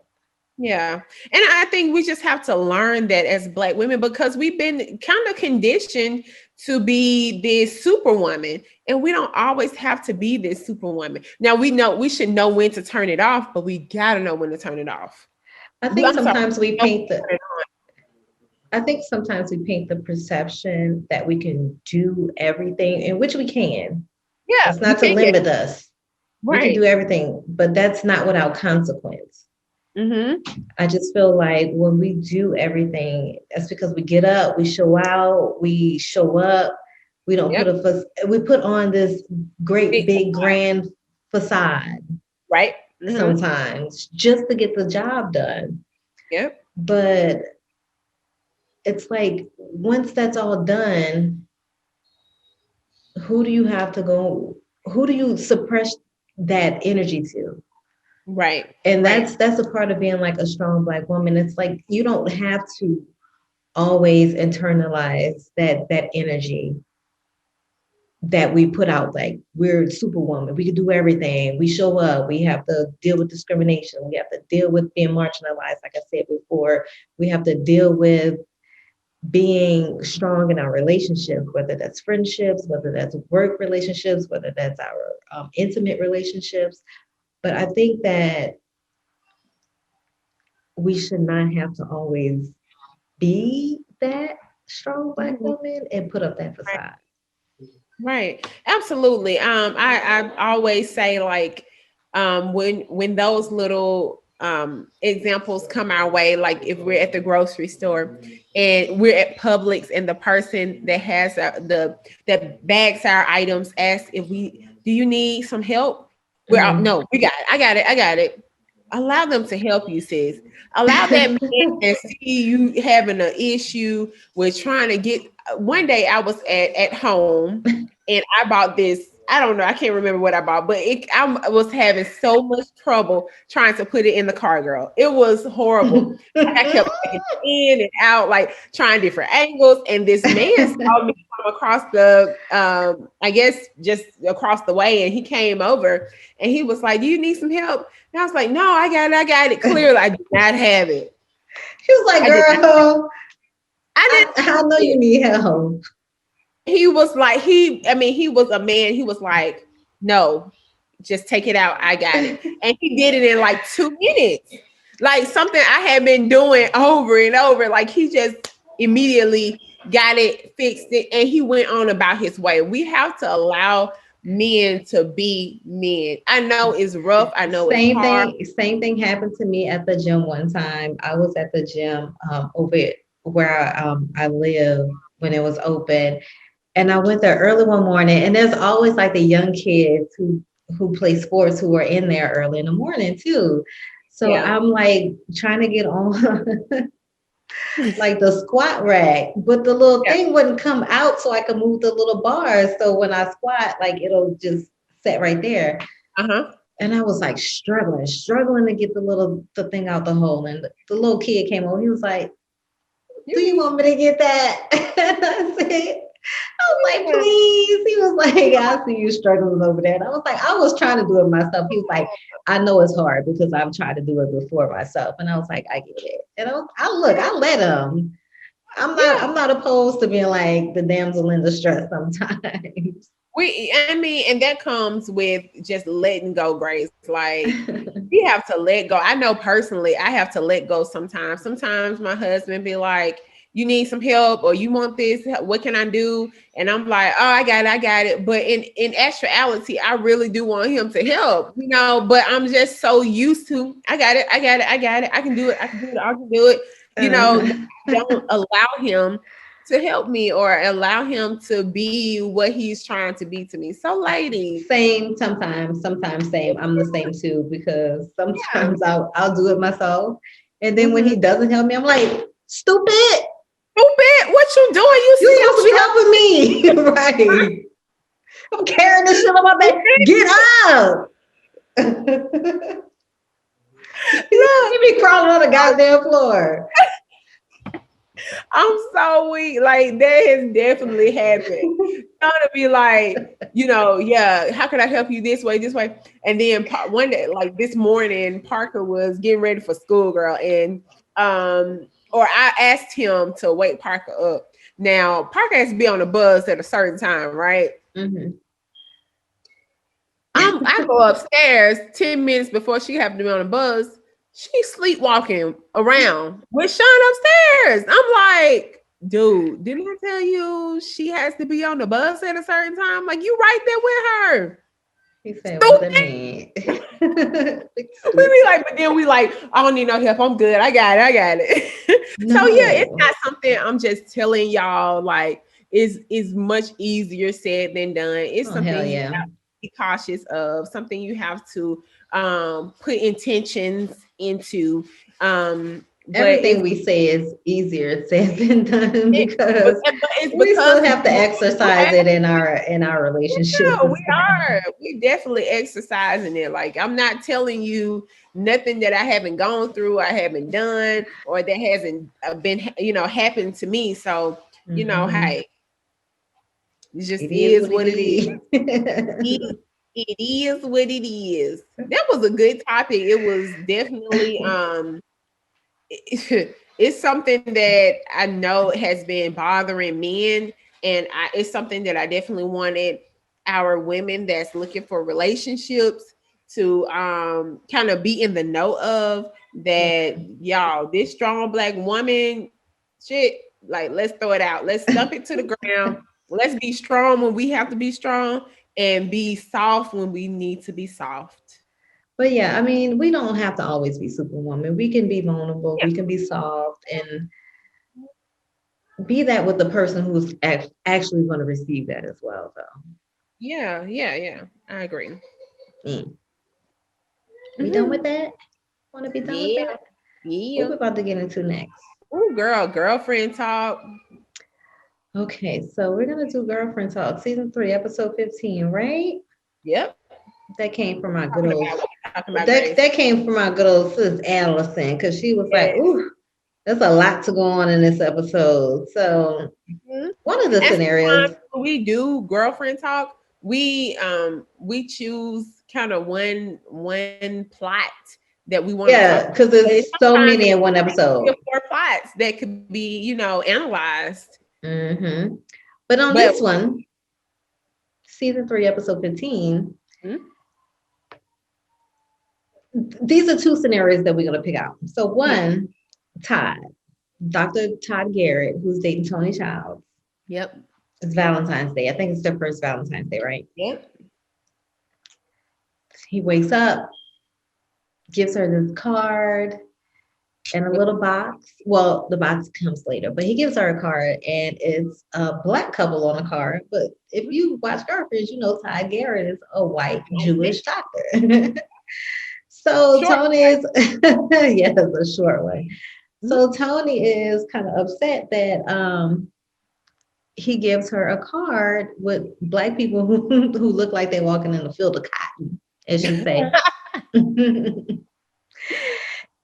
Yeah. And I think we just have to learn that as Black women, because we've been kind of conditioned to be this superwoman, and we don't always have to be this superwoman. Now we know we should know when to turn it off, but we got to know when to turn it off. I think I'm sorry. sometimes we Know when paint to the turn it I think sometimes we paint the perception that we can do everything, in which we can. on. Yeah, It's you not to can. limit us. We can do Right. everything, but that's not without consequence. Mm-hmm. I just feel like when we do everything, that's because we get up, we show out, we show up. We don't put Yep. we put on this great Big- big grand facade Right. Mm-hmm. sometimes just to get the job done. Yep. But it's like once that's all done, who do you have to go? Who do you suppress that energy to? Right. And Right. that's a part of being like a strong Black woman. It's like you don't have to always internalize that energy that we put out. Like we're superwoman, we can do everything, we show up, we have to deal with discrimination, we have to deal with being marginalized, like I said before, we have to deal with being strong in our relationships, whether that's friendships, whether that's work relationships, whether that's our intimate relationships. But I think that we should not have to always be that strong Black Mhm. woman and put up that Right. facade. Right. Absolutely. I always say like when those little examples come our way, like if we're at the grocery store and we're at Publix and the person that has that bags our items asks if we do you need some help? We're out. Mhm. No, we got it. I got it. I got it. Allow them to help you, sis. Allow that man that see you having an issue with trying to get. One day I was at home and I bought this. I don't know. I can't remember what I bought, but I was having so much trouble trying to put it in the car, girl. It was horrible. Like I kept taking it in and out, like trying different angles. And this man saw me come across the, I guess just across the way, and he came over and he was like, "Do you need some help?" And I was like, "No, I got it. I got it." Clearly, I did not have it. She was like, I did not. girl, I didn't I know have you it. need help. He was like, I mean, he was a man. He was like, "No, just take it out. I got it." And he did it in like 2 minutes. Like something I had been doing over and over. Like he just immediately got it, fixed it, and he went on about his way. We have to allow men to be men. I know it's rough. I know it's hard. Same thing happened to me at the gym one time. I was at the gym over where I live when it was open. And I went there early one morning, and there's always like the young kids who play sports who are in there early in the morning too. So Yeah. I'm like trying to get on like the squat rack, but the little Yeah. thing wouldn't come out so I could move the little bars. So when I squat, like it'll just set right there. Uh-huh. And I was like struggling to get the thing out the hole. And the little kid came over. He was like, "Do You you need want me to get that?" And I said, I was like, yeah. "Please." He was like, "I see you struggling over there." And I was like, I was trying to do it myself. He was like, "I know it's hard because I've tried to do it before myself." And I was like, "I get it." And I let him. Yeah. I'm not opposed to being like the damsel in distress sometimes. I mean, and that comes with just letting go, Grace. Like we have to let go. I know personally, I have to let go sometimes. Sometimes my husband be like, "You need some help, or you want this? What can I do?" And I'm like, "Oh, I got it, I got it." But in actuality, I really do want him to help, you know. But I'm just so used to, I got it, I got it, I got it. I can do it. I can do it. I can do it. You know, I don't allow him to help me or allow him to be what he's trying to be to me. So, ladies, Same sometimes same. I'm the same too because yeah. sometimes I'll do it myself. And then when Mhm. he doesn't help me, I'm like, "Stupid, Stupid, what you doing? You you see, supposed to be helping me." Right. I'm carrying this shit on my back. Get up. look, You be crawling on the goddamn floor. I'm so weak. Like that has definitely happened. Trying to be like, yeah, how can I help you this way, this way? And then one day, like this morning, Parker was getting ready for school, girl, and or I asked him to wake Parker up. Now Parker has to be on the bus at a certain time, right? Mhm. I go upstairs 10 minutes before she happened to be on the bus. She's sleepwalking around with Sean upstairs. I'm like, dude, didn't I tell you she has to be on the bus at a certain time? Like, you right there with her. He said, "What that Stupid. mean?" We be like, but then we like, I don't need no help. I'm good. I got it. I got it. So yeah, it's No. not something I'm just telling y'all like is much easier said than done. It's Oh hell something you yeah. have to be cautious of, something you have to put intentions into. But Everything we say is easier said than done it, but, because but it's we still because have to you exercise it in our relationships we as well. are. We definitely exercising it. Like I'm not telling you nothing that I haven't gone through, I haven't done, or that hasn't been, happened to me. So, Mhm. hey, it just It is is what it what it is. is. It is what it is. That was a good topic. It was definitely it's something that I know has been bothering men, and it's something that I definitely wanted our women that's looking for relationships to kind of be in the know of, Yeah. that y'all, this strong black woman shit, like let's throw it out, let's dump it to the ground, let's be strong when we have to be strong, and be soft when we need to be soft. But yeah, I mean, we don't have to always be superwoman. We can be vulnerable. Yeah, We can be soft and be that with the person who's actually going to receive that as well. So, yeah, I agree. mm. We done with Mhm. that? Want to be done with Yeah, that? What yeah. we about to get into next? Oh, girl, girlfriend talk. Okay, so we're gonna do Girlfriend Talk, season 3, episode 15, right? Yep. That came from our good Talking old about what we talking about, that Grace. that came from our good old sis Allison, because she was like, Yes. "Ooh, there's a lot to go on in this episode." So Mhm. one of the And sometimes scenarios, when we do girlfriend talk, we choose kind of one plot that we want to talk yeah, about. because But there's so sometimes many in one it's 3 or episode. 4 plots that could be, analyzed. Hmm. But on But this one, season 3, episode 15, mhm, these are two scenarios that we're gonna pick out. So mhm. one, Todd, Dr. Todd Garrett, who's dating Tony Childs. Yep. It's Valentine's Day. I think it's their first Valentine's Day, right? Yep. He wakes up, gives her this card and a With little box. Well, the box comes later, but he gives her a card and it's a black couple on the card. But if you watch Girlfriends, you know Todd Garrett is a white Jewish doctor. So short. Tony is, yes, a short one. Mhm. So Tony is kind of upset that he gives her a card with black people who look like they're walking in a field of cotton, as she say.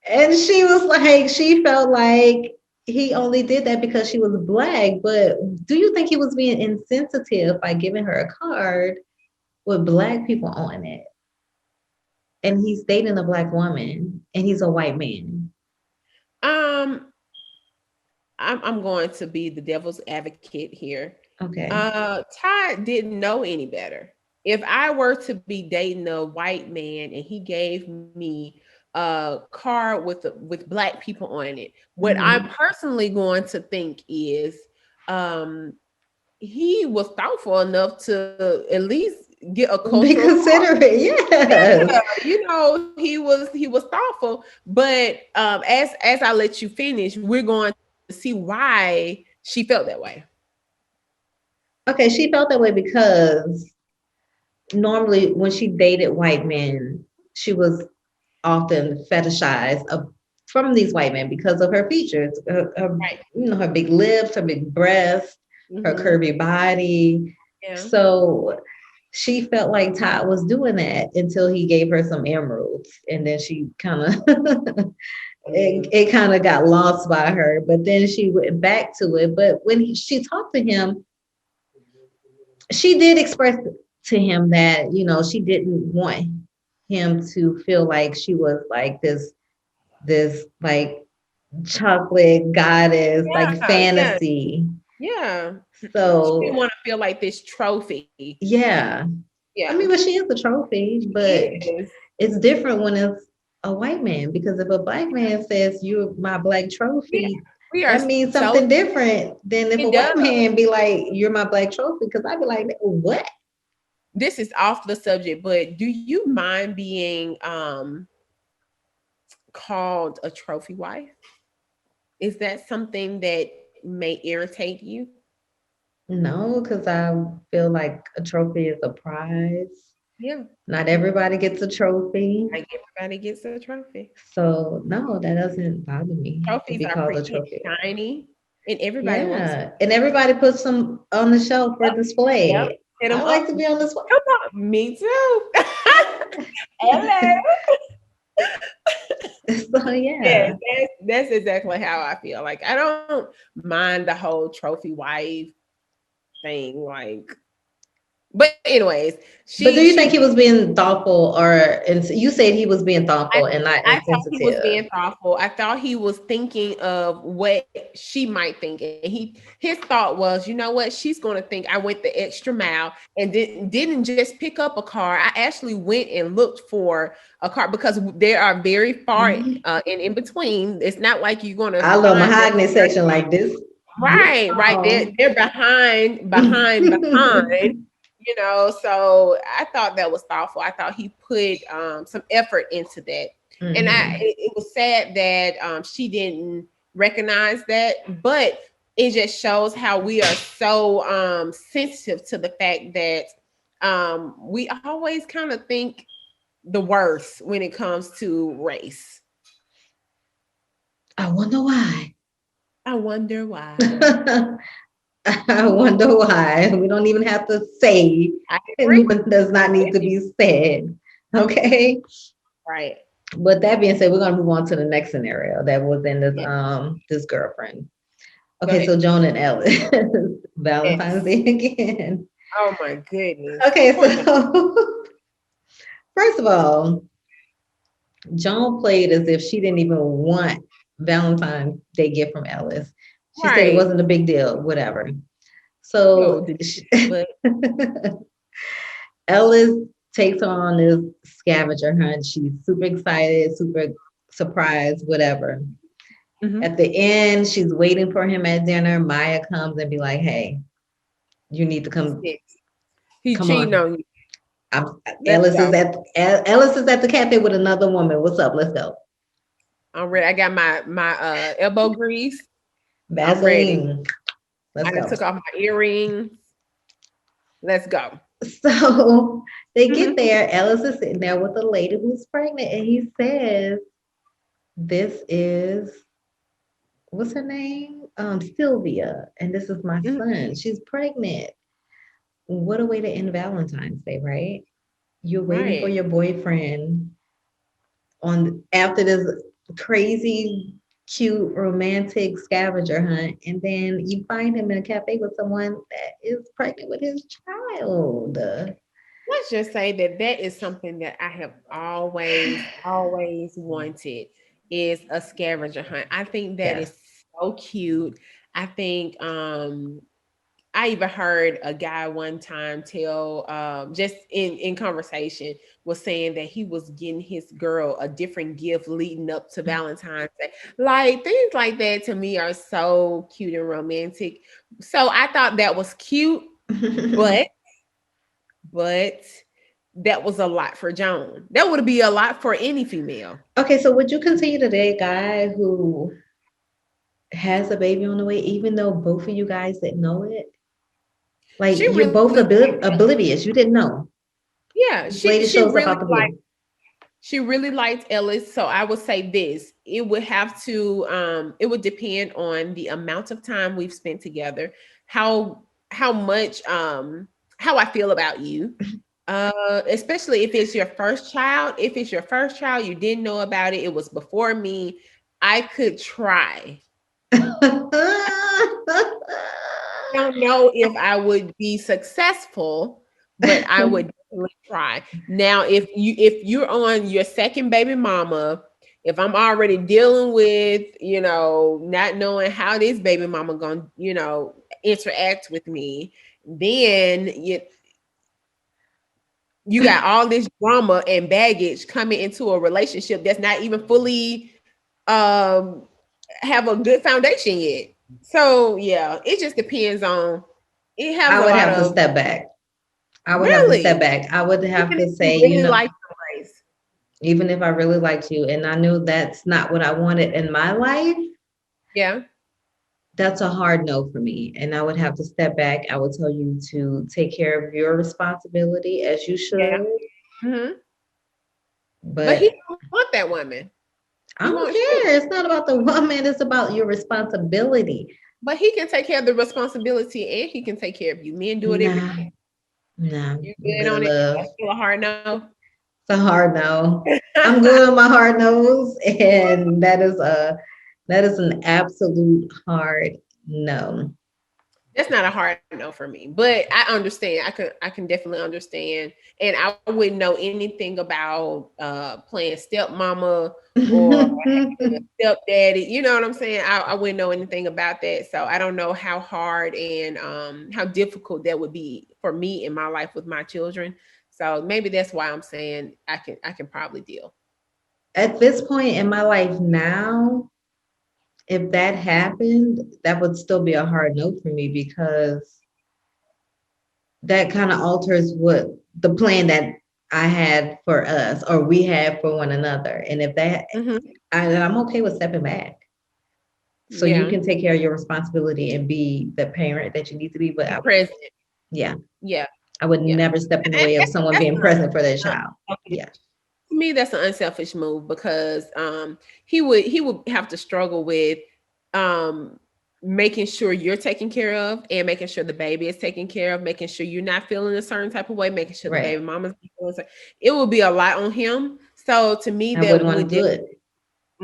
And she was like, she felt like he only did that because she was black. But do you think he was being insensitive by giving her a card with black people on it? And he's dating a black woman and he's a white man. Um, I'm going to be the devil's advocate here. Okay. Todd didn't know any better. If I were to be dating a white man and he gave me a card with black people on it, what I'm Mhm. personally going to think is, um, he was thoughtful enough to at least get a Be cultural card. considerate, yes. Yeah, he was thoughtful, but as I let you finish, we're going to see why she felt that way. Okay, she felt that way because normally when she dated white men, she was often fetishized from these white men because of her features, Right. her big lips, her big breasts, her Hmm. curvy body. Yeah. So she felt like Todd was doing that until he gave her some emeralds, and then she kind of it kind of got lost by her. But then she went back to it. But when she talked to him, she did express to him that she didn't want him to feel like she was like this like chocolate goddess, like Yeah, yeah, fantasy. yeah. She didn't So want to feel like this trophy. yeah, I Yeah, mean, but she is a trophy, but she is. it's different when it's a white man, because if a black man says you're my black We, trophy, we are that means so, something different than if a it does. white man be like, you're my black trophy, because I'd be like, what? This is off the subject, but do you mind being called a trophy wife? Is that something that may irritate you? No, because I feel like a trophy is a prize. Yeah, Not everybody gets a trophy. like everybody gets a trophy. So no, that doesn't bother me to Trophies be are called a pretty and trophy. shiny, and everybody wants them. Yeah. And everybody puts them on the shelf for Yep. display. Hit I them like up. to be on display. Come on, me too. Hello. So Yeah, yeah. that's exactly how I feel. Like I don't mind the whole trophy wife thing. Like, but anyways, But do she you think he was being thoughtful, or and you said he was being thoughtful and not I thought he was insensitive? being thoughtful. I thought he was thinking of what she might think, and his thought was, you know what, she's going to think I went the extra mile and didn't just pick up a car. I actually went and looked for a car because they are very far Mhm. in between. It's not like you're going to I love find them mahogany section like this right. song. They're behind. So I thought that was thoughtful. I thought he put some effort into that, and Mhm. it was sad that she didn't recognize that, but it just shows how we are so sensitive to the fact that we always kind of think the worst when it comes to race. I wonder why. I wonder why. I wonder why. We don't even have to say, I and agree what does not need with to you. be said. Okay. Right. But that being said, we're gonna move on to the next scenario that was in Yeah. this girlfriend. Go Okay, so ahead. Joan and Ellis. Valentine's Yes. Day again. Oh my goodness. Okay, Poor John. so first of all, Joan played as if she didn't even want Valentine's Day gift from Ellis. She said it Right. wasn't a big deal, whatever. No, So but Ellis takes her on this scavenger hunt. She's super excited, super surprised, whatever. mhm. At the end, she's waiting for him at dinner. Maya comes and be like, "Hey, you need to He's come. six. He Come cheating on." on you. I'm, Let's go. Ellis is at the cafe with another woman. What's up? Let's go. I'm ready. I got my elbow grease. I'm ready. Vaseline. Let's I done go. took off my earrings. Let's go. So they get there. Ellis is sitting there with a lady who's pregnant, and he says, "This is what's her name? Sylvia, and this is my Mhm. son. She's pregnant." What a way to end Valentine's Day, right? You're waiting for Right. your boyfriend on after this crazy, cute, romantic scavenger hunt, and then you find him in a cafe with someone that is pregnant with his child. Let's just say that that is something that I have always wanted is a scavenger hunt. I think that Yes. is so cute. I think I even heard a guy one time tell, just in conversation, was saying that he was getting his girl a different gift leading up to Valentine's Day. Like things like that to me are so cute and romantic. So I thought that was cute, but but that was a lot for Joan. That would be a lot for any female. Okay, so would you continue to date a guy who has a baby on the way, even though both of you guys didn't know it? Like She you're really both liked Ellis. oblivious. You didn't know. Yeah, This she lady she shows up really out the liked blue. she really liked Ellis. So I would say this. It would have to it would depend on the amount of time we've spent together, how much how I feel about you. Especially if it's your first child. If it's your first child, you didn't know about it. It was before me. I could try. Don't know if I would be successful, but I would definitely try. Now, if you're on your second baby mama, if I'm already dealing with, not knowing how this baby mama gonna, interact with me, then you got all this drama and baggage coming into a relationship that's not even fully um have a good foundation yet. So yeah, it just depends on. It has I a would lot have to of step back. I would have to step really, back. I would have even to if you say, really like the place. even if I really liked you and I knew that's not what I wanted in my life, Yeah, that's a hard no for me. And I would have to step back. I would tell you to take care of your responsibility as you yeah. should. Hmm. But he But don't want that woman. He I don't wants you. care. It's not about the woman, it's about your responsibility. But he can take care of the responsibility and he can take care of you. Men do it every Nah, day. nah, You I'm good good, on it? love. That's still a hard no. It's a hard no. I'm good on my hard nose, and that is an absolute hard no. That's not a hard no for me, but I understand. I can definitely understand, and I wouldn't know anything about playing stepmama or having a stepdaddy. You know what I'm saying? I wouldn't know anything about that, so I don't know how hard and how difficult that would be for me in my life with my children. So maybe that's why I'm saying I can probably deal. At this point in my life now, if that happened, that would still be a hard no for me because that kind of alters what the plan that I had for us or we had for one another. And if that, Hmm. I'm okay with stepping back. So you Yeah, can take care of your responsibility and be the parent that you need to be. But be present. yeah, Yeah, I would yeah. never step in the And way of someone that's being present for their child. unselfish. Yeah, To me, that's an unselfish move because he would have to struggle with um making sure you're taken care of and making sure the baby is taken care of, making sure you're not feeling a certain type of way, making sure the right. baby mama's not feeling it will be a lot on him. So to me, I wouldn't want to do it.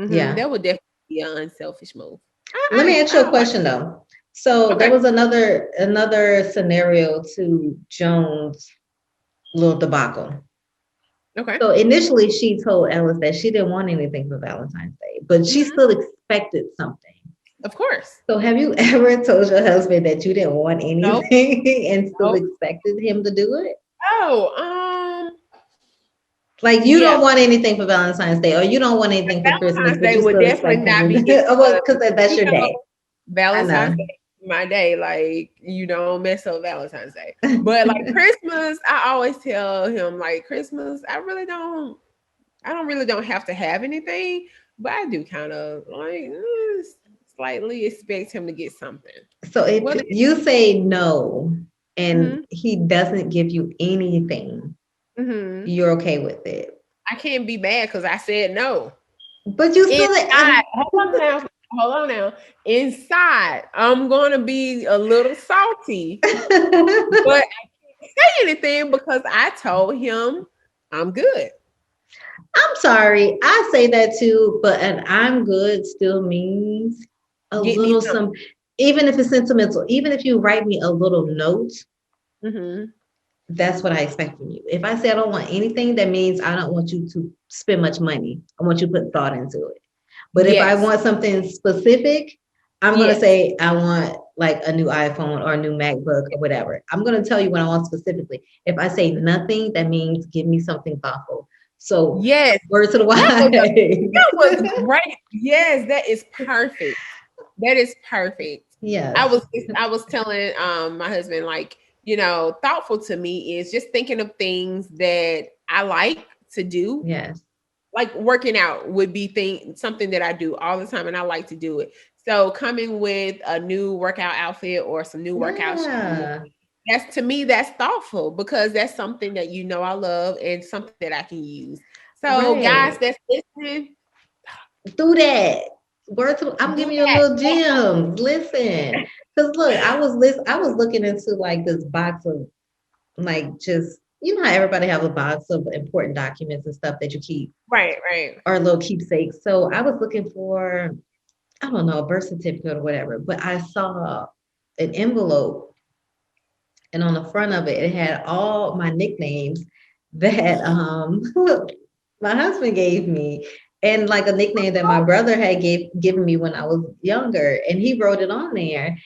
Yeah. that would definitely be an unselfish move. Let me ask you a I like question though. So there okay. was another scenario to Joan's little debacle. Okay. So initially she told Ellis that she didn't want anything for Valentine's Day, but she Mhm. still expected something. Of course. So have you ever told your husband that you didn't want Nope. anything and still Nope. expected him to do it? Oh, Like you yeah. don't want anything for Valentine's Day or you don't want anything for Christmas, Valentine's but Day you would still definitely expect him not to be do it it. Well, because because that's your day. I Valentine's know. Day, my day. Like you don't mess up Valentine's Day. But like Christmas, I always tell him like Christmas, I don't really don't have to have anything, but I do kind of like slightly expect him to get something. So if Well, you say no and mm-hmm, he doesn't give you anything, mm-hmm. you're okay with it. I can't be mad because I said no. But you still Inside, hold on now. Inside, I'm gonna be a little salty, but say anything because I told him I'm good. I'm sorry. I say that too, but an I'm good still means a Get me little something. some, even if it's sentimental, even if you write me a little note, Hmm. that's what I expect from you. If I say I don't want anything, that means I don't want you to spend much money. I want you to put thought into it. But if I Yes, want something specific, I'm gonna yes, say I want like a new iPhone or a new MacBook or whatever. I'm gonna tell you what I want specifically. If I say nothing, that means give me something thoughtful. So yes. word to the That was wise. great. Yes, that is perfect. That is perfect. I Yes. was I was telling my husband like thoughtful to me is just thinking of things that I like to do. Yes. Like working out would be something that I do all the time and I like to do it. So coming with a new workout outfit or some new workout shoes, Yeah. that's to me that's thoughtful because that's something that I love and something that I can use. So guys Right. that's listening, Do that. Word to, I'm do giving you a that. little gems. Listen. Cause look, I was looking into like this box of like just you know how everybody have a box of important documents and stuff that you keep Right, right. or little keepsakes. So I was looking for, I don't know, a birth certificate or whatever, but I saw an envelope and on the front of it, it had all my nicknames that my husband gave me and like a nickname that my brother had given me when I was younger. And he wrote it on there.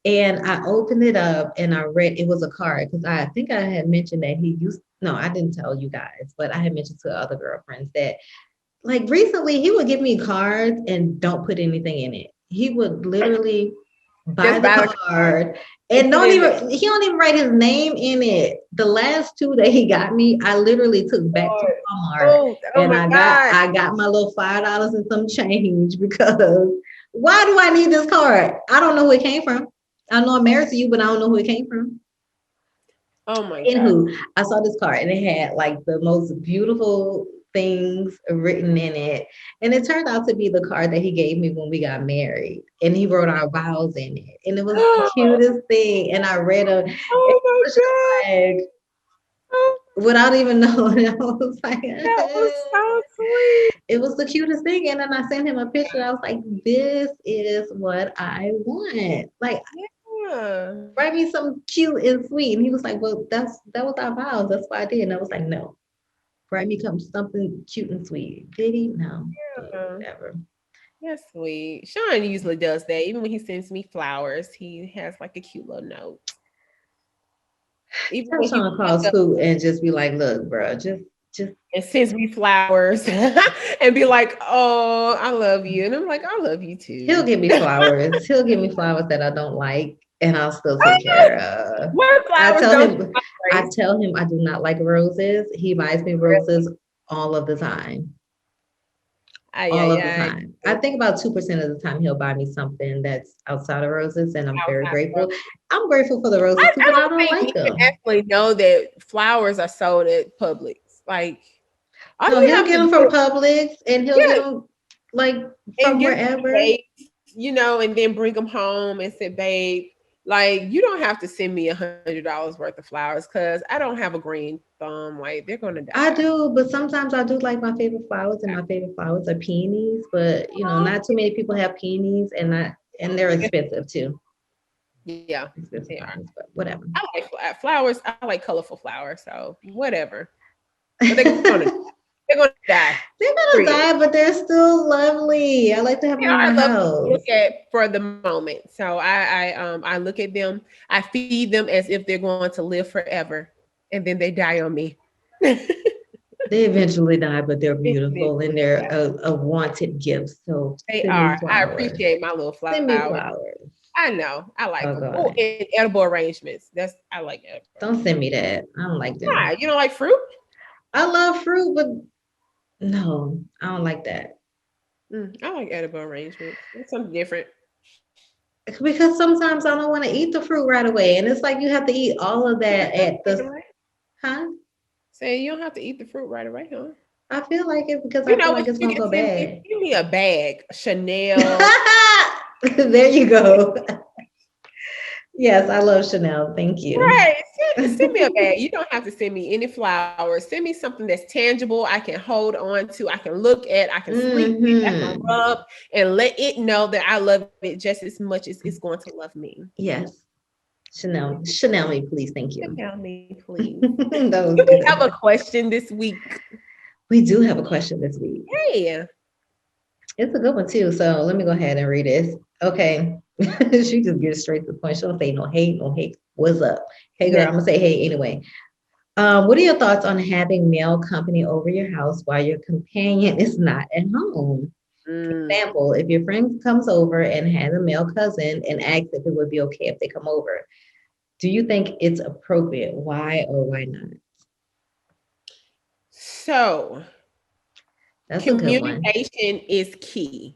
And I opened it up and I read it was a card because I think I had mentioned that he used no, I didn't tell you guys, but I had mentioned to other girlfriends that like recently he would give me cards and don't put anything in it. He would literally buy Just the buy the card card and and put don't in there. even he don't even write his name in it. The last two that he got me, I literally took back to Lord. Walmart Oh and my I got God. I got my little $5 and some change because why do I need this card? I don't know who it came from. I know I'm married to you, but I don't know who it came from. Oh my God. Anywho, I saw this card and it had like the most beautiful things written in it. And it turned out to be the card that he gave me when we got married. And he wrote our vows in it. And it was the cutest thing. And I read it. It Oh my was God. just like Oh, without even knowing, I was like, that was so sweet. it was the cutest thing. And then I sent him a picture. I was like, this is what I want. Like Yeah. write me something cute and sweet. And he was like, well, that was our vows. That's what I did. And I was like, no, write me something cute and sweet. Did he? No. Yeah. Whatever. That's sweet. Sean usually does that. Even when he sends me flowers, he has like a cute little note. Even Tell when he Sean to call Scoot and just be like, look, bro, just and sends me flowers and be like, "Oh, I love you," and I'm like, "I love you he'll too." give me flowers. He'll give me flowers that I don't like and I'll still take care of. What I flowers tell don't you him like, I Grace? tell him I do not like roses. He buys me roses all of the time. Ay, All ay, of the ay. time. I think about 2% of the time he'll buy me something that's outside of roses, and I'm very Outside of grateful. roses. I'm grateful for the roses too, I but I don't don't think like men them. actually know that flowers are sold at Publix. Like, all No, you he'll have get to them do from is, Publix, and he'll get yeah, them like and from get them wherever. baked, and then bring them home and say, "Babe, like, you don't have to send me $100 worth of flowers because I don't have a green thumb. Like, they're gonna I die." do, but sometimes I do like my favorite flowers, and my favorite flowers are peonies. But not too many people have peonies, and they're expensive too. Yeah, Expensive they are. flowers, but whatever. I like flowers. I like colorful flowers. So whatever. But they're gonna die. They're gonna Period. die, but they're still lovely. I like to have They them in my are lovely to house. look at for the moment. So I look at them. I feed them as if they're going to live forever, and then they die on me. They eventually die, but they're beautiful and Eventually, they're a wanted gift. So they send me are. I flowers. appreciate my little Send me flowers. flowers. I know. I like Oh them. Oh, God. and edible arrangements. I like edible Don't send arrangements. me that. I don't like them. Why? You don't like fruit? I love fruit, but no, I don't like that. I like edible arrangements. It's something different. Because sometimes I don't want to eat the fruit right away. And it's like you have to eat all of You that don't have at to eat the them right. huh? Say you don't have to eat the fruit right away, huh? I feel like it because You I feel know like what it's you gonna can go send me? bad. Give me a bag, Chanel. There you go. Yes, I love Chanel. Thank you. Right. Send me a bag. You don't have to send me any flowers. Send me something that's tangible. I can hold on to. I can look at. I can sleep with. I can Hmm. rub and let it know that I love it just as much as it's going to love me. Yes. Chanel me, please. Thank you. Tell me, please. That was Do we have a good. question this week? We do have a question this week. Hey. It's a good one too. So let me go ahead and read this. Okay. She just gets straight to the point. She don't say no hate, no hate. What's up? Hey girl, I'm gonna say hey anyway. What are your thoughts on having male company over your house while your companion is not at home? Mm. Example, if your friend comes over and has a male cousin and asks if it would be okay if they come over, do you think it's appropriate? Why or why not? So That's a good one. communication is key.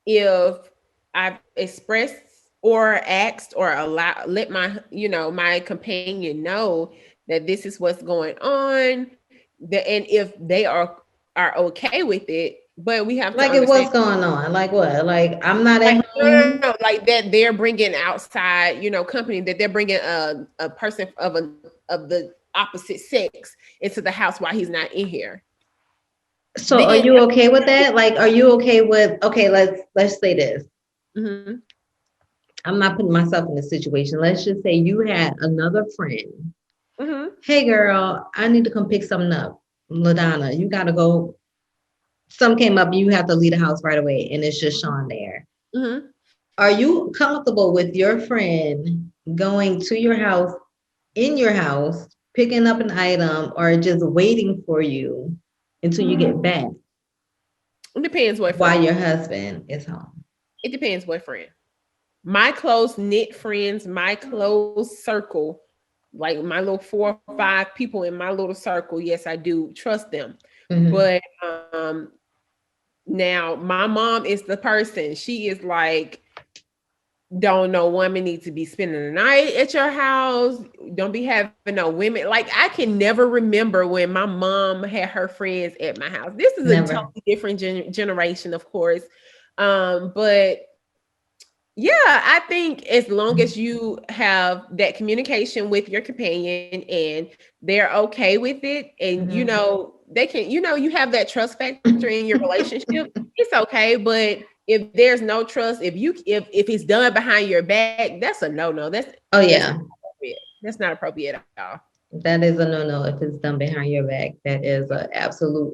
If I've expressed or asked or allow let my companion know that this is what's going on, and if they are okay with it, but we have to Like, understand, what's going on? Like, what? Like, I'm not like, at no, home. like that they're bringing outside, company, that they're bringing a person of opposite sex into the house while he's not in here. So are Then, you okay with that? Like, are you okay with, okay, let's say this. mm-hmm, I'm not putting myself in this situation. Let's just say you had another friend. mm-hmm, Hey girl, I need to come pick something up. LaDonna, you gotta go. Some came up, you have to leave the house right away, and it's just Sean there. mm-hmm. Are you comfortable with your friend going to your house, in your house, picking up an item, or just waiting for you until you get back It depends what while friend. your husband is home? It depends what friend. My close knit friends, my close circle, like my little 4 or 5 people in my little circle, yes, I do trust them. Mhm. But now my mom is the person. She is like, don't no woman need to be spending the night at your house. Don't be having no women. Like I can never remember when my mom had her friends at my house. This is a Never. totally different generation, of course. But yeah, I think as long as you have that communication with your companion and they're okay with it, and you Mhm. know, they can, you know, you have that trust factor in your relationship, it's okay. But if there's no trust, if it's done behind your back, that's a no. Oh That's not yeah, appropriate. That's not appropriate at all. that is a no-no if it's done behind your back. That is a absolute.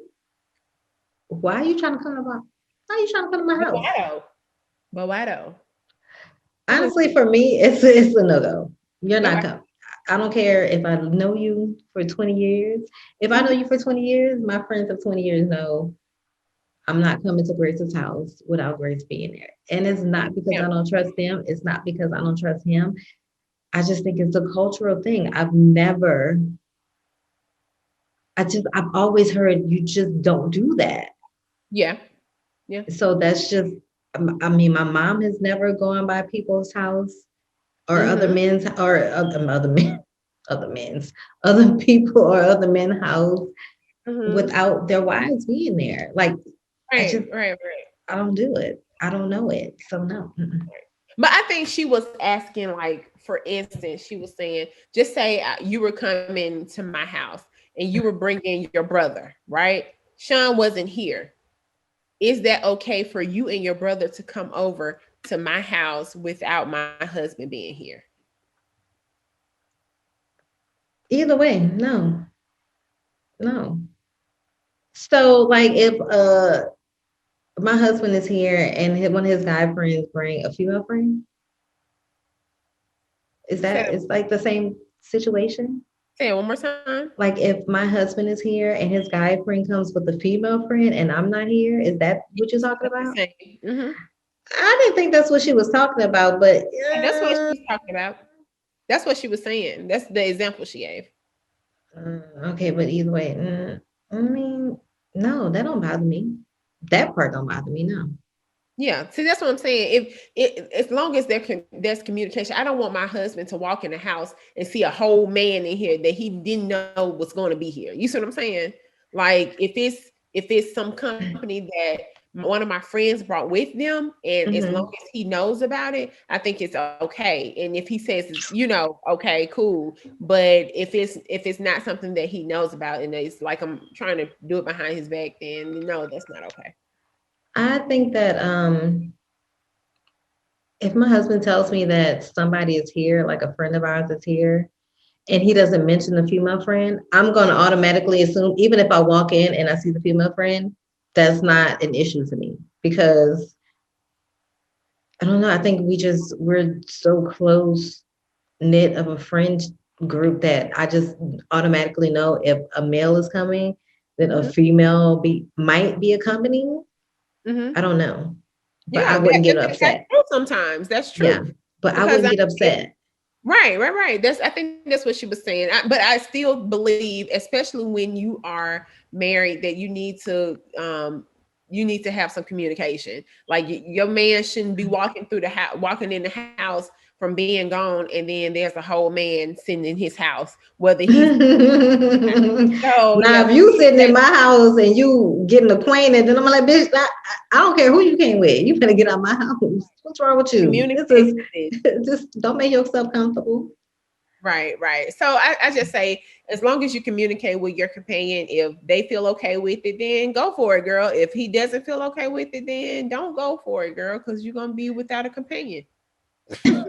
Why are you trying to come to my? Why are you trying to come to my But house? why though? But why though? I'm just Honestly, for me, it's a no-go. You're not okay. coming. I don't care if I know you for 20 years. If I know Mhm. you for 20 years, my friends of 20 years know I'm not coming to Grace's house without Grace being there. And it's not because Yeah. I don't trust them. It's not because I don't trust him. I just think it's a cultural thing. I've always heard you just don't do that. Yeah. Yeah. So that's just, I mean, my mom has never gone by people's house or other Mm-hmm. men's or other men, other men's, other people or other men's house Mm-hmm. without their wives being there. Like, I just, Right. I don't do it. I don't know it. So no. Mm-mm. But I think she was asking, like, for instance, she was saying, just say you were coming to my house and you were bringing your brother, right? Sean wasn't here. Is that okay for you and your brother to come over to my house without my husband being here? Either way, no, no. So like if my husband is here and one of his guy friends bring a female friend, is Say that it, it's like the same situation? say it one more time. Like if my husband is here and his guy friend comes with a female friend and I'm not here, is that what you're talking That's the about? same. I didn't think that's what she was talking about, but Yeah, that's what she's talking about. That's what she was saying. That's the example she gave. okay, but either way, I mean, no, that don't bother me. That part don't bother me, no. Yeah, see, that's what I'm saying. If it, as long as there's communication, I don't want my husband to walk in the house and see a whole man in here that he didn't know was going to be here. You see what I'm saying? Like if it's some company that one of my friends brought with them, and as long Hmm. as he knows about it, I think it's okay. And if he says, okay, cool. But if it's not something that he knows about, and it's like I'm trying to do it behind his back, then no, that's not okay. I think that if my husband tells me that somebody is here, like a friend of ours is here, and he doesn't mention the female friend, I'm going to automatically assume, even if I walk in and I see the female friend, that's not an issue to me because I don't know. I think we're so close knit of a friend group that I just automatically know if a male is coming, then a Mhm. female might be accompanying. I Mhm. don't know, but I Yeah, wouldn't get that's upset. true sometimes. That's Yeah, true. but I Because wouldn't I get mean, upset. right. I think that's what she was saying. But I still believe, especially when you are married, that you need to have some communication. Like your man shouldn't be walking through the house, walking in the house from being gone, and then there's a whole man sitting in his house, whether Now, he's so yeah. if you sitting in my house and you getting acquainted, then I'm like, bitch, I don't care who you came with. You better get out my house. What's wrong with you? This is Communication. just don't make yourself comfortable. Right. So I just say, as long as you communicate with your companion, if they feel okay with it, then go for it, girl. If he doesn't feel okay with it, then don't go for it, girl, because you're gonna be without a companion. I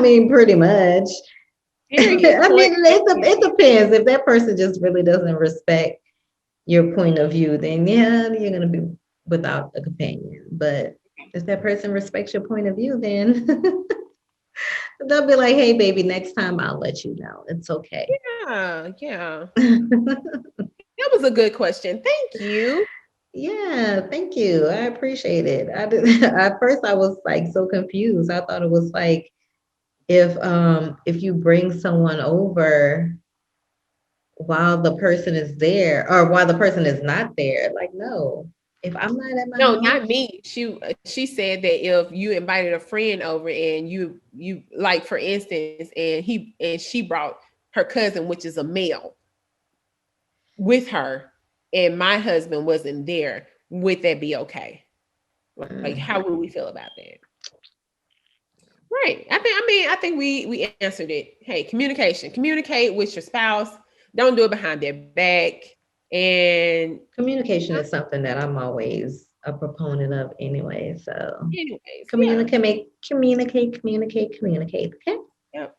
mean, pretty much. Period. I Point. mean, it depends. If that person just really doesn't respect your point of view, then yeah, you're gonna be without a companion. But if that person respects your point of view, then they'll be like, "Hey, baby, next time I'll let you know. It's okay." Yeah. That was a good question. Thank you. Yeah, thank you. I appreciate it. I did, at first I was like so confused. I thought it was like if you bring someone over while the person is there or while the person is not there, like no. If I'm not at my No, house, not me. She said that if you invited a friend over and you like, for instance, and she brought her cousin, which is a male, with her, and my husband wasn't there, would that be okay? Like, how mm, would we feel about that? Right. I think we answered it. Hey, communication. Communicate with your spouse. Don't do it behind their back. And communication is something that I'm always a proponent of anyway. So anyways, yeah. communicate. Okay. Yep.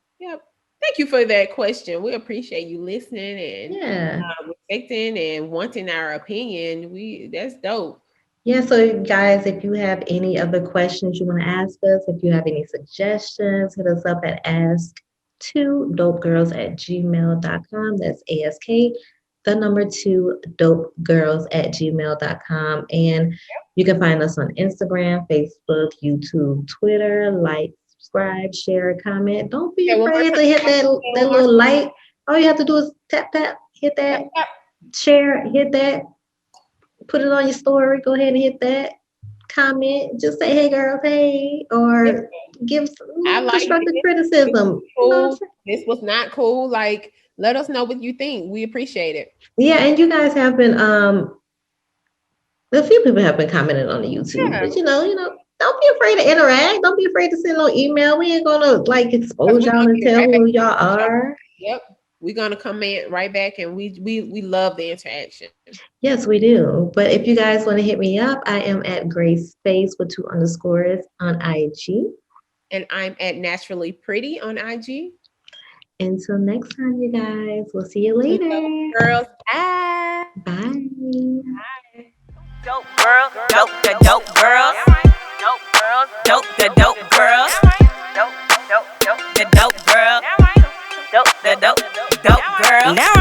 Thank you for that question. We appreciate you listening and Yeah. respecting and wanting our opinion. That's dope. Yeah, so guys, if you have any other questions you want to ask us, if you have any suggestions, hit us up at ask2dopegirls@gmail.com. That's ASK, the number two dopegirls@gmail.com. And you can find us on Instagram, Facebook, YouTube, Twitter. Like, subscribe, share, comment. Don't be Yeah, one more afraid time. to hit that One more little like. All you have to do is tap, hit that, time. share, hit that, put it on your story. Go ahead and hit that comment. Just say, "Hey, girls, hey," Yep. or give I some like constructive this. This was criticism. You know what I'm cool. saying? This was not cool. Like, let us know what you think. We appreciate it. Yeah, and you guys have been a few people have been commenting on the YouTube, Yeah. but don't be afraid to interact. Don't be afraid to send no email. We ain't gonna like Because expose we're y'all gonna and get it tell right back who to y'all you. are. Yep. We're gonna comment right back, and we love the interaction. Yes, we do. But if you guys want to hit me up, I am at Grace Space with 2 underscores on IG. And I'm at Naturally Pretty on IG. Until next time, you guys, we'll see you Two dope later. girls. Ah. Bye. Dope girl, dope the dope girls. Dope girls, dope the dope girls. Dope the dope girl. Dope the dope girl. Now